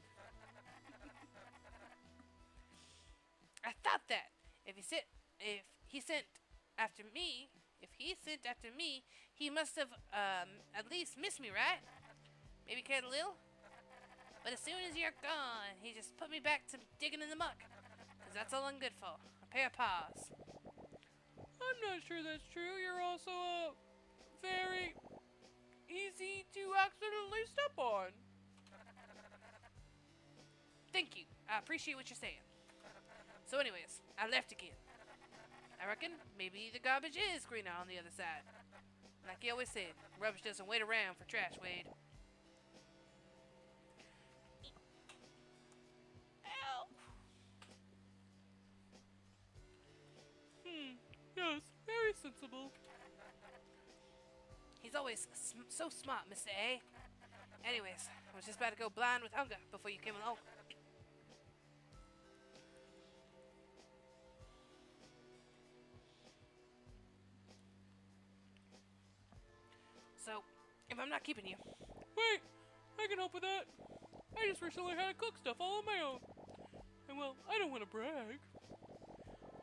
I thought that. If he sent after me, he must have at least missed me, right? Maybe cared a little. But as soon as you're gone, he just put me back to digging in the muck. 'Cause that's all I'm good for. A pair of paws. I'm not sure that's true. You're also very easy to accidentally step on. Thank you. I appreciate what you're saying. So anyways, I left again. I reckon maybe the garbage is greener on the other side. Like you always said, rubbish doesn't wait around for trash, Wade. Ow. Yes, very sensible. He's always so smart, Mr. A. Anyways, I was just about to go blind with hunger before you came along. So, if I'm not keeping you, Wait, I can help with that. I just recently had to cook stuff all on my own. And well, I don't want to brag,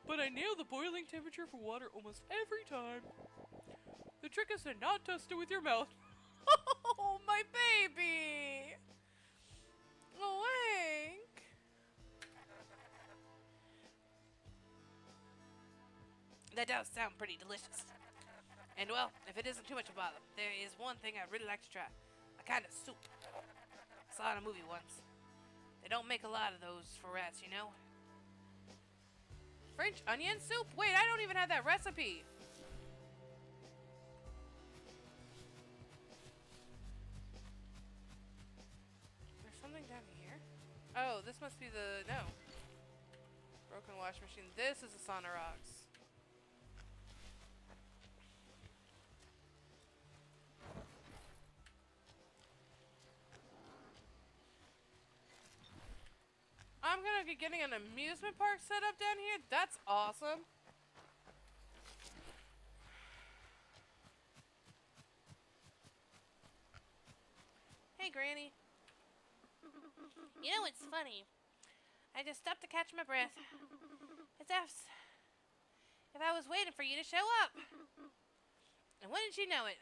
but I nail the boiling temperature for water almost every time. The trick is to not test it with your mouth. Oh, my baby! Oh, Hank! that does sound pretty delicious. And well, if it isn't too much of a bother, there is one thing I'd really like to try. A kind of soup. I saw it in a movie once. They don't make a lot of those for rats, you know? French onion soup? Wait, I don't even have that recipe. There's something down here. Oh, this must be the... No. Broken wash machine. This is the sauna rocks. I'm gonna be getting an amusement park set up down here. That's awesome. Hey, Granny. You know, it's funny. I just stopped to catch my breath. It's as if I was waiting for you to show up. And wouldn't you know it?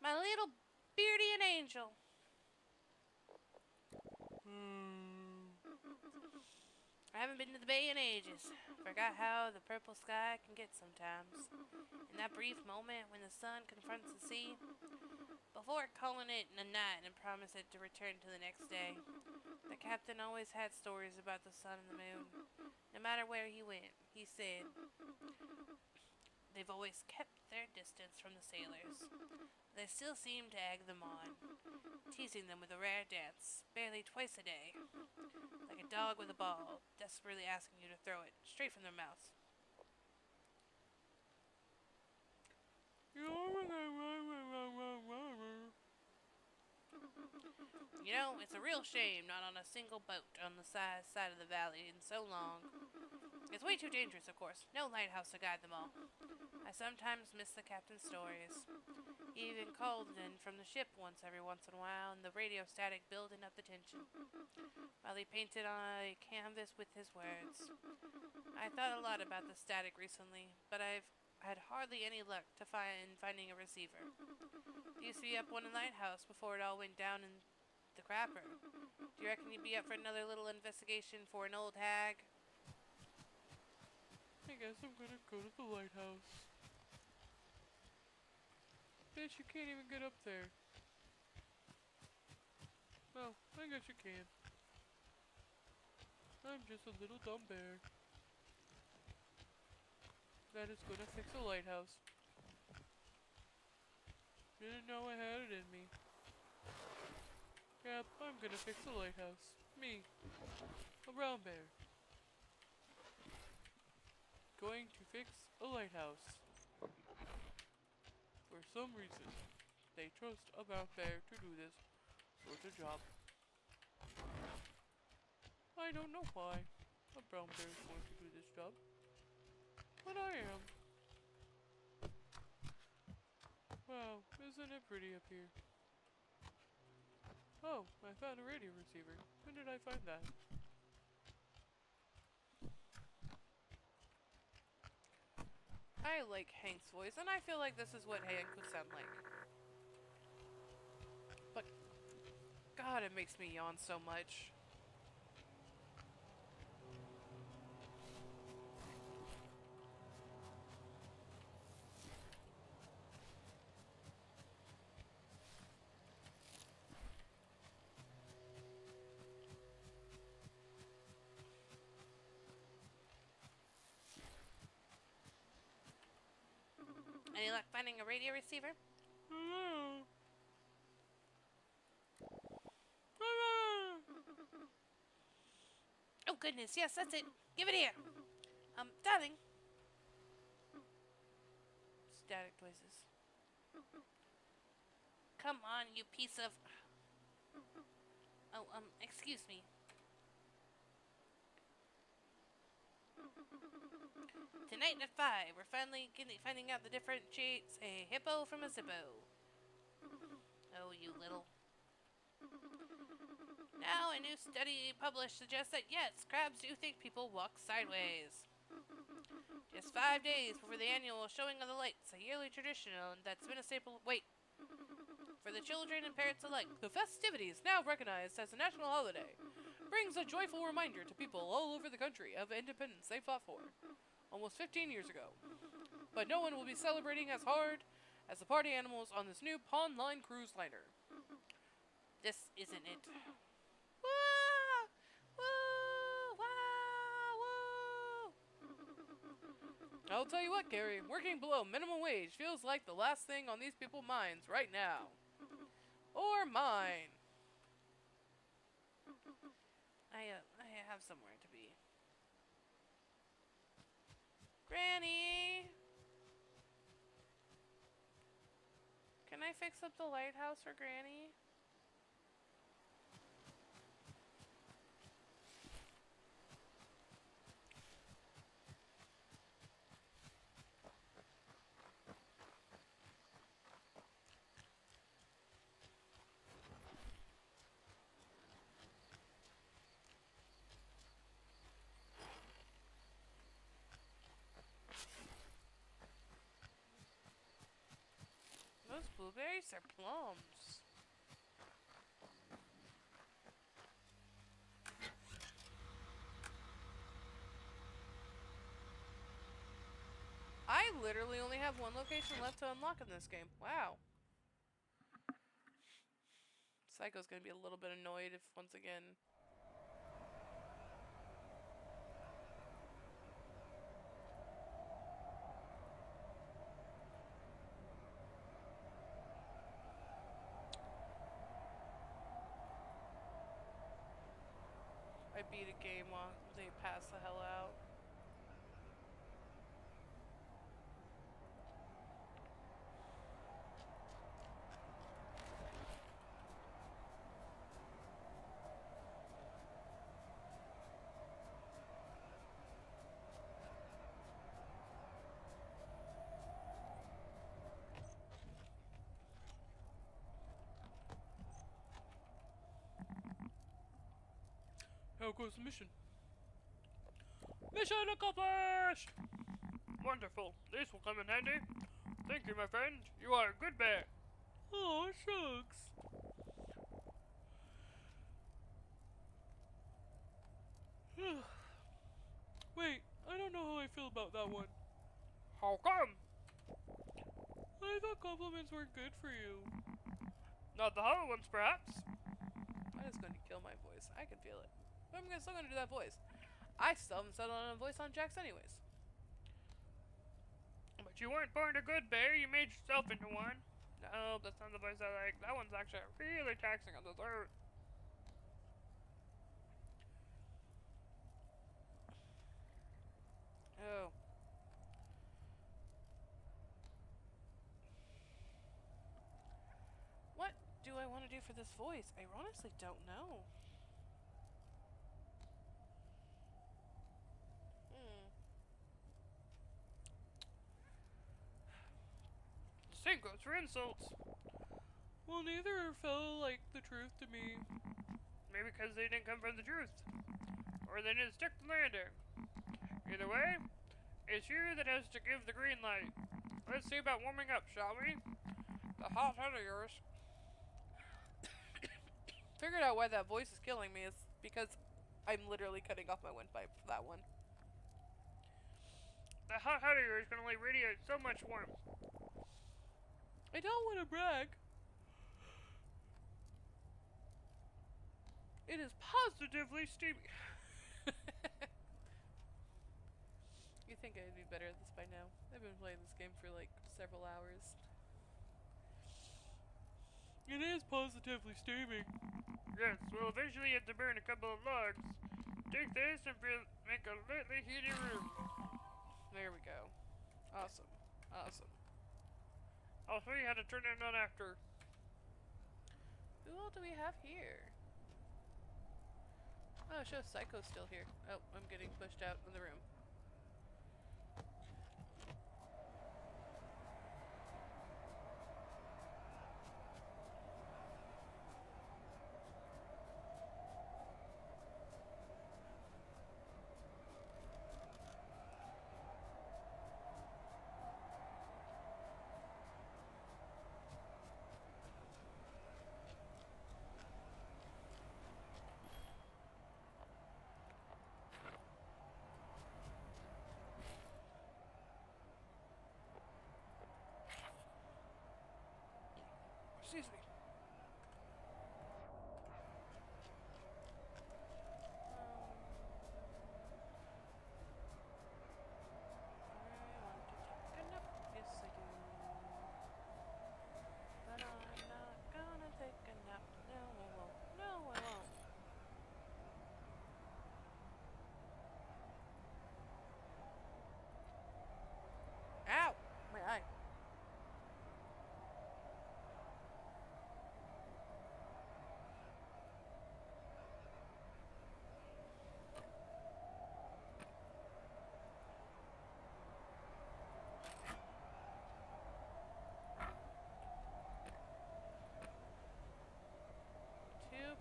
My little beardy and angel. I haven't been to the bay in ages. Forgot how the purple sky can get sometimes. In that brief moment when the sun confronts the sea, before calling it a night and promised it to return to the next day, the captain always had stories about the sun and the moon. No matter where he went, he said, they've always kept their distance from the sailors. They still seem to egg them on, teasing them with a rare dance, barely twice a day, like a dog with a ball, desperately asking you to throw it straight from their mouths. You know, it's a real shame not on a single boat on the side of the valley in so long. It's way too dangerous, of course. No lighthouse to guide them all. I sometimes miss the captain's stories. He even called in from the ship every once in a while, and the radio static building up the tension, while he painted on a canvas with his words. I thought a lot about the static recently, but I've had hardly any luck to finding a receiver. It used to be up one lighthouse before it all went down in the crapper. Do you reckon you'd be up for another little investigation for an old hag? I guess I'm gonna go to the lighthouse. guess you can't even get up there. Well, I guess you can. I'm just a little dumb bear that is gonna fix a lighthouse. Didn't know I had it in me. Yep, I'm gonna fix a lighthouse. Me, a brown bear. Going to fix a lighthouse. For some reason, they trust a brown bear to do this sort of job. I don't know why a brown bear is going to do this job, but I am. Wow, isn't it pretty up here? Oh, I found a radio receiver. When did I find that? I like Hank's voice, and I feel like this is what Hank would sound like. But, God, it makes me yawn so much. Any luck finding a radio receiver? Oh goodness, yes, that's it. Give it here. Darling. Static noises. Come on, you piece of... Oh, excuse me. Tonight at 5, we're finally finding out the differentiates a hippo from a zippo. Oh, you little... Now, a new study published suggests that yes, crabs do think people walk sideways. Just 5 days before the annual showing of the lights, a yearly tradition that's been a staple... Wait. For the children and parents alike, the festivities, now recognized as a national holiday, brings a joyful reminder to people all over the country of the independence they fought for almost 15 years ago. But no one will be celebrating as hard as the party animals on this new Pond Line cruise liner. This isn't it. Wah! Woo! Wah! Woo! I'll tell you what, Gary, working below minimum wage feels like the last thing on these people's minds right now. Or mine. I have somewhere to be. Granny! Can I fix up the lighthouse for Granny? Those blueberries are plums. I literally only have one location left to unlock in this game. Wow. Psycho's gonna be a little bit annoyed if once again... I beat a game while they pass the hell out. How goes the mission? Mission accomplished! Wonderful. This will come in handy. Thank you, my friend. You are a good bear. Oh, shucks. Wait, I don't know how I feel about that one. How come? I thought compliments weren't good for you. Not the hollow ones, perhaps. That is going to kill my voice. I can feel it. But I'm still going to do that voice. I still haven't settled on a voice on Jax anyways. But you weren't born a good bear, you made yourself into one. No, that's not the voice I like. That one's actually really taxing on the throat. Oh. What do I want to do for this voice? I honestly don't know. Same goes for insults. Well, neither felt like the truth to me. Maybe because they didn't come from the truth. Or they didn't stick the landing. Either way, it's you that has to give the green light. Let's see about warming up, shall we? The hot head of yours. Figured out why that voice is killing me is because I'm literally cutting off my windpipe for that one. The hot head of yours can only radiate so much warmth. I don't want to brag. It is Positively steamy. You think I'd be better at this by now? I've been playing this game for like several hours. It is positively steaming. Yes, we'll eventually have to burn a couple of logs. Take this and make a lightly heated room. There we go. Awesome. Awesome. I'll show you how to turn it on after. Who all do we have here? Oh, it shows Psycho's still here. Oh, I'm getting pushed out of the room. Excuse me. I want to take a nap. Yes, I do. But I'm not gonna take a nap. No, I won't. No, I won't. Ow! My eye.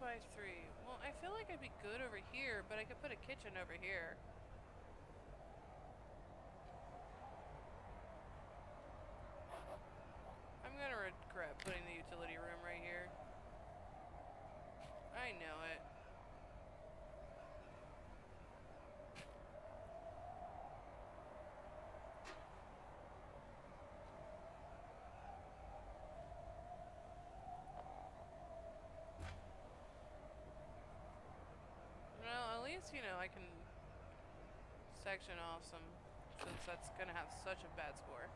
By 3. Well, I feel like I'd be good over here, but I could put a kitchen over here. I'm gonna regret putting the utility room right here. I know it. You know, I can section off some, since that's gonna have such a bad score.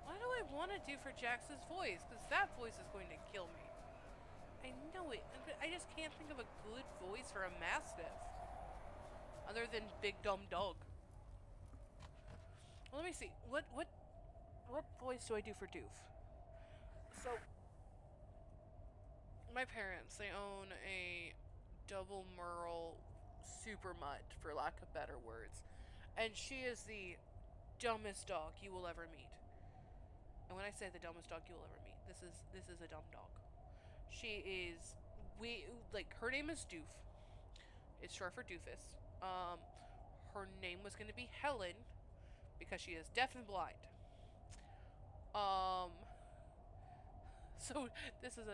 What do I want to do for Jax's voice? Because that voice is going to kill me. I know it. I just can't think of a good voice for a Mastiff. Other than Big Dumb Dog. Well, let me see. What voice do I do for Doof? So... my parents, they own a double merle super mutt, for lack of better words. And she is the dumbest dog you will ever meet. And when I say the dumbest dog you will ever meet, this is a dumb dog. She is her name is Doof. It's short for Doofus. Her name was gonna be Helen because she is deaf and blind. So this is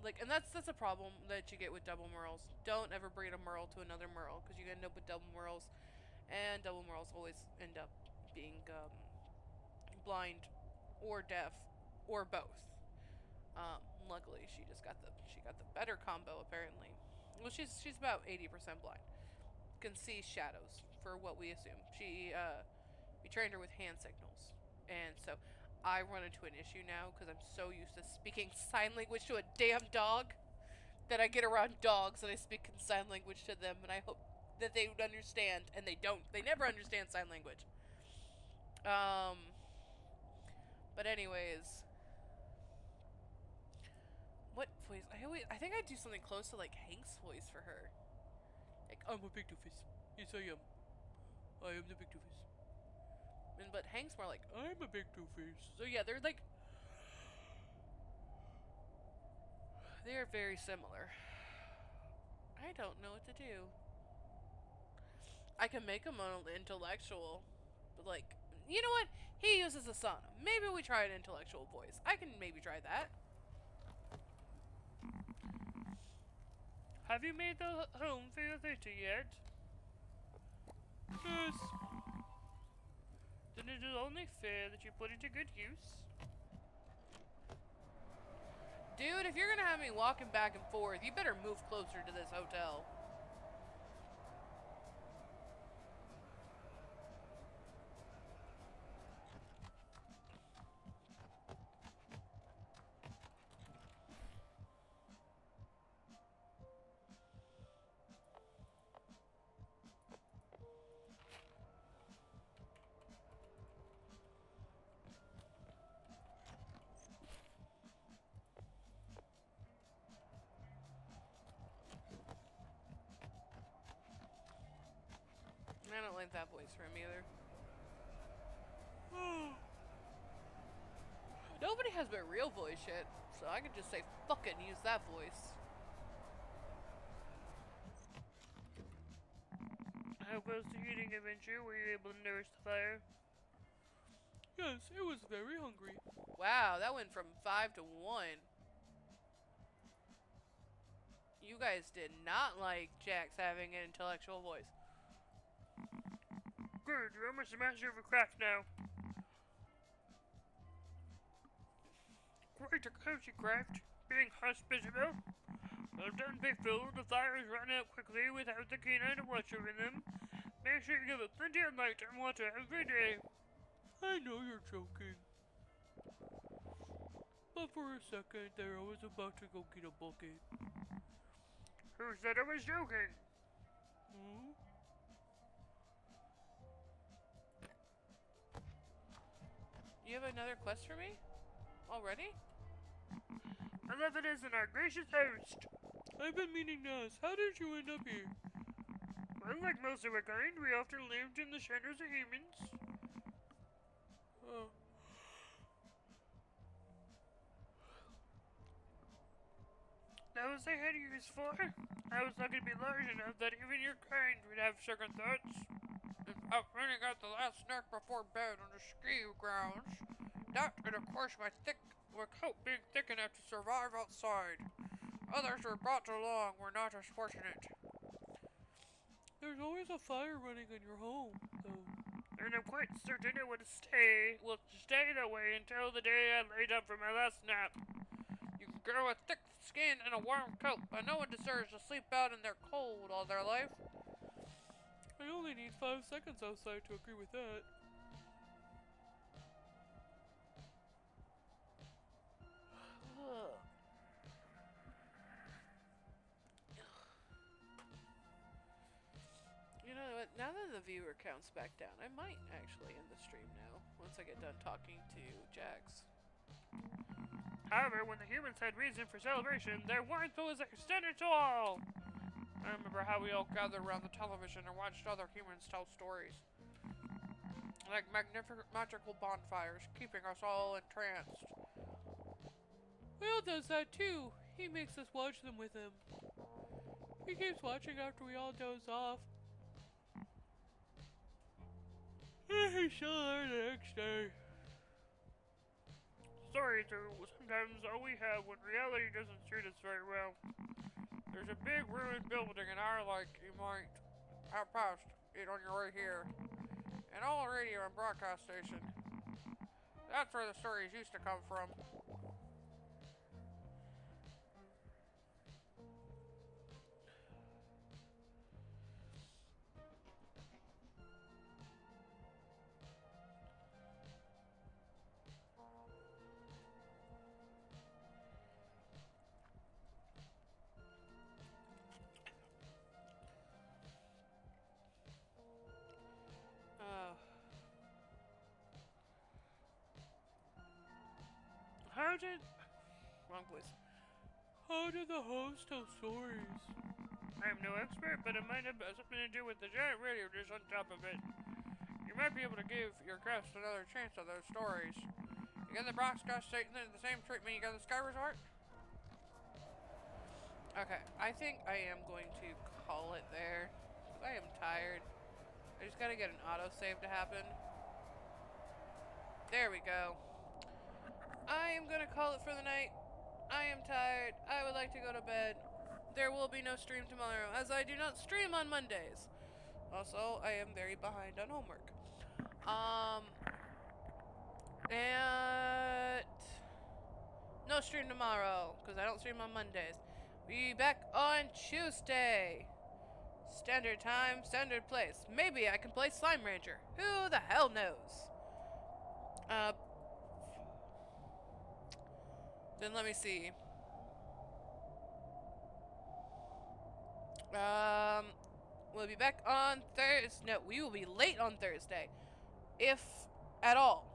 like, and that's a problem that you get with double merles. Don't ever breed a merle to another merle, because you end up with double merles, and and double morals always end up being blind or deaf or both. Luckily, she got the better combo apparently. Well, she's about 80% blind. Can see shadows for what we assume. We trained her with hand signals, and so I run into an issue now because I'm so used to speaking sign language to a damn dog that I get around dogs and I speak in sign language to them, and I hope that they would understand, and they don't. They never understand sign language. But anyways, what voice? I think I do something close to like Hank's voice for her. Like, I'm a big doofus. Yes, I am. I am the big doofus. But Hank's more like, I'm a big doofus. So yeah, they're like, they're very similar. I don't know what to do. I can make him an intellectual, but like, you know what? He uses a sauna. Maybe we try an intellectual voice. I can maybe try that. Have you made the home for your theta yet? Yes. Then it is only fair that you put it to good use. Dude, if you're gonna have me walking back and forth, you better move closer to this hotel. I don't like that voice for him either. Nobody has my real voice yet, so I could just say fucking use that voice. How was the eating adventure? Were you able to nourish the fire? Yes, it was very hungry. Wow, that went from 5 to 1. You guys did not like Jax having an intellectual voice. Good, you're almost a master of a craft now. Quite a cozy craft, being hospitable. Well done, Big Phil. The fire is running out quickly without the canine to watch over them. Make sure you give it plenty of light and water every day. I know you're joking. But for a second there, I was about to go get a bucket. Who said I was joking? Hmm? You have another quest for me? Already? 11 is in our gracious host. I've been meaning to ask, how did you end up here? Well, like most of our kind, we often lived in the shadows of humans. Oh. That was I had use for. I was lucky to be large enough that even your kind would have second thoughts. Out running out the last snack before bed on the ski grounds. That, and of course my coat being thick enough to survive outside. Others were brought along were not as fortunate. There's always a fire running in your home, though. And I'm quite certain it will stay that way until the day I lay down for my last nap. You can grow a thick skin and a warm coat, but no one deserves to sleep out in their cold all their life. I only need 5 seconds outside to agree with that. You know what? Now that the viewer count's back down, I might actually end the stream now, once I get done talking to Jax. However, when the humans had reason for celebration, their warmth was extended to all. I remember how we all gathered around the television and watched other humans tell stories. Like magnificent magical bonfires, keeping us all entranced. Will does that too. He makes us watch them with him. He keeps watching after we all doze off. He's still there the next day. Stories are sometimes all we have when reality doesn't suit us very well. There's a big ruined building in our, you might, out past. it on your way here. And all radio and broadcast station. That's where the stories used to come from. Oh. How did Wrong voice. the host tell stories? I am no expert, but it might have something to do with the giant radio dish on top of it. You might be able to give your guests another chance at those stories. You get the broadcast station the same treatment you got the Sky Resort? Okay, I think I am going to call it there. 'Cause I am tired. I just gotta get an autosave to happen. There we go. I am gonna call it for the night. I am tired. I would like to go to bed. There will be no stream tomorrow, as I do not stream on Mondays. Also, I am very behind on homework. And no stream tomorrow, because I don't stream on Mondays. Be back on Tuesday. Standard time, standard place. Maybe I can play Slime Ranger. Who the hell knows? Then let me see. We'll be back on Thursday. No, we will be late on Thursday. If at all.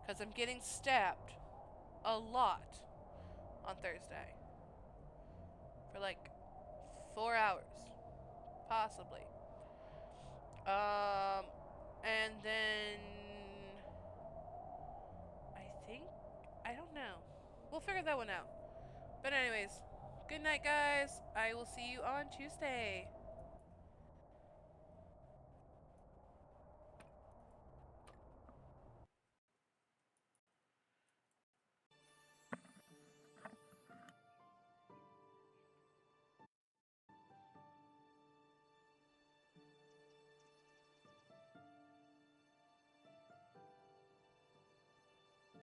Because I'm getting stabbed a lot on Thursday. For like 4 hours. Possibly. And then I don't know. We'll figure that one out. But anyways, good night, guys. I will see you on Tuesday.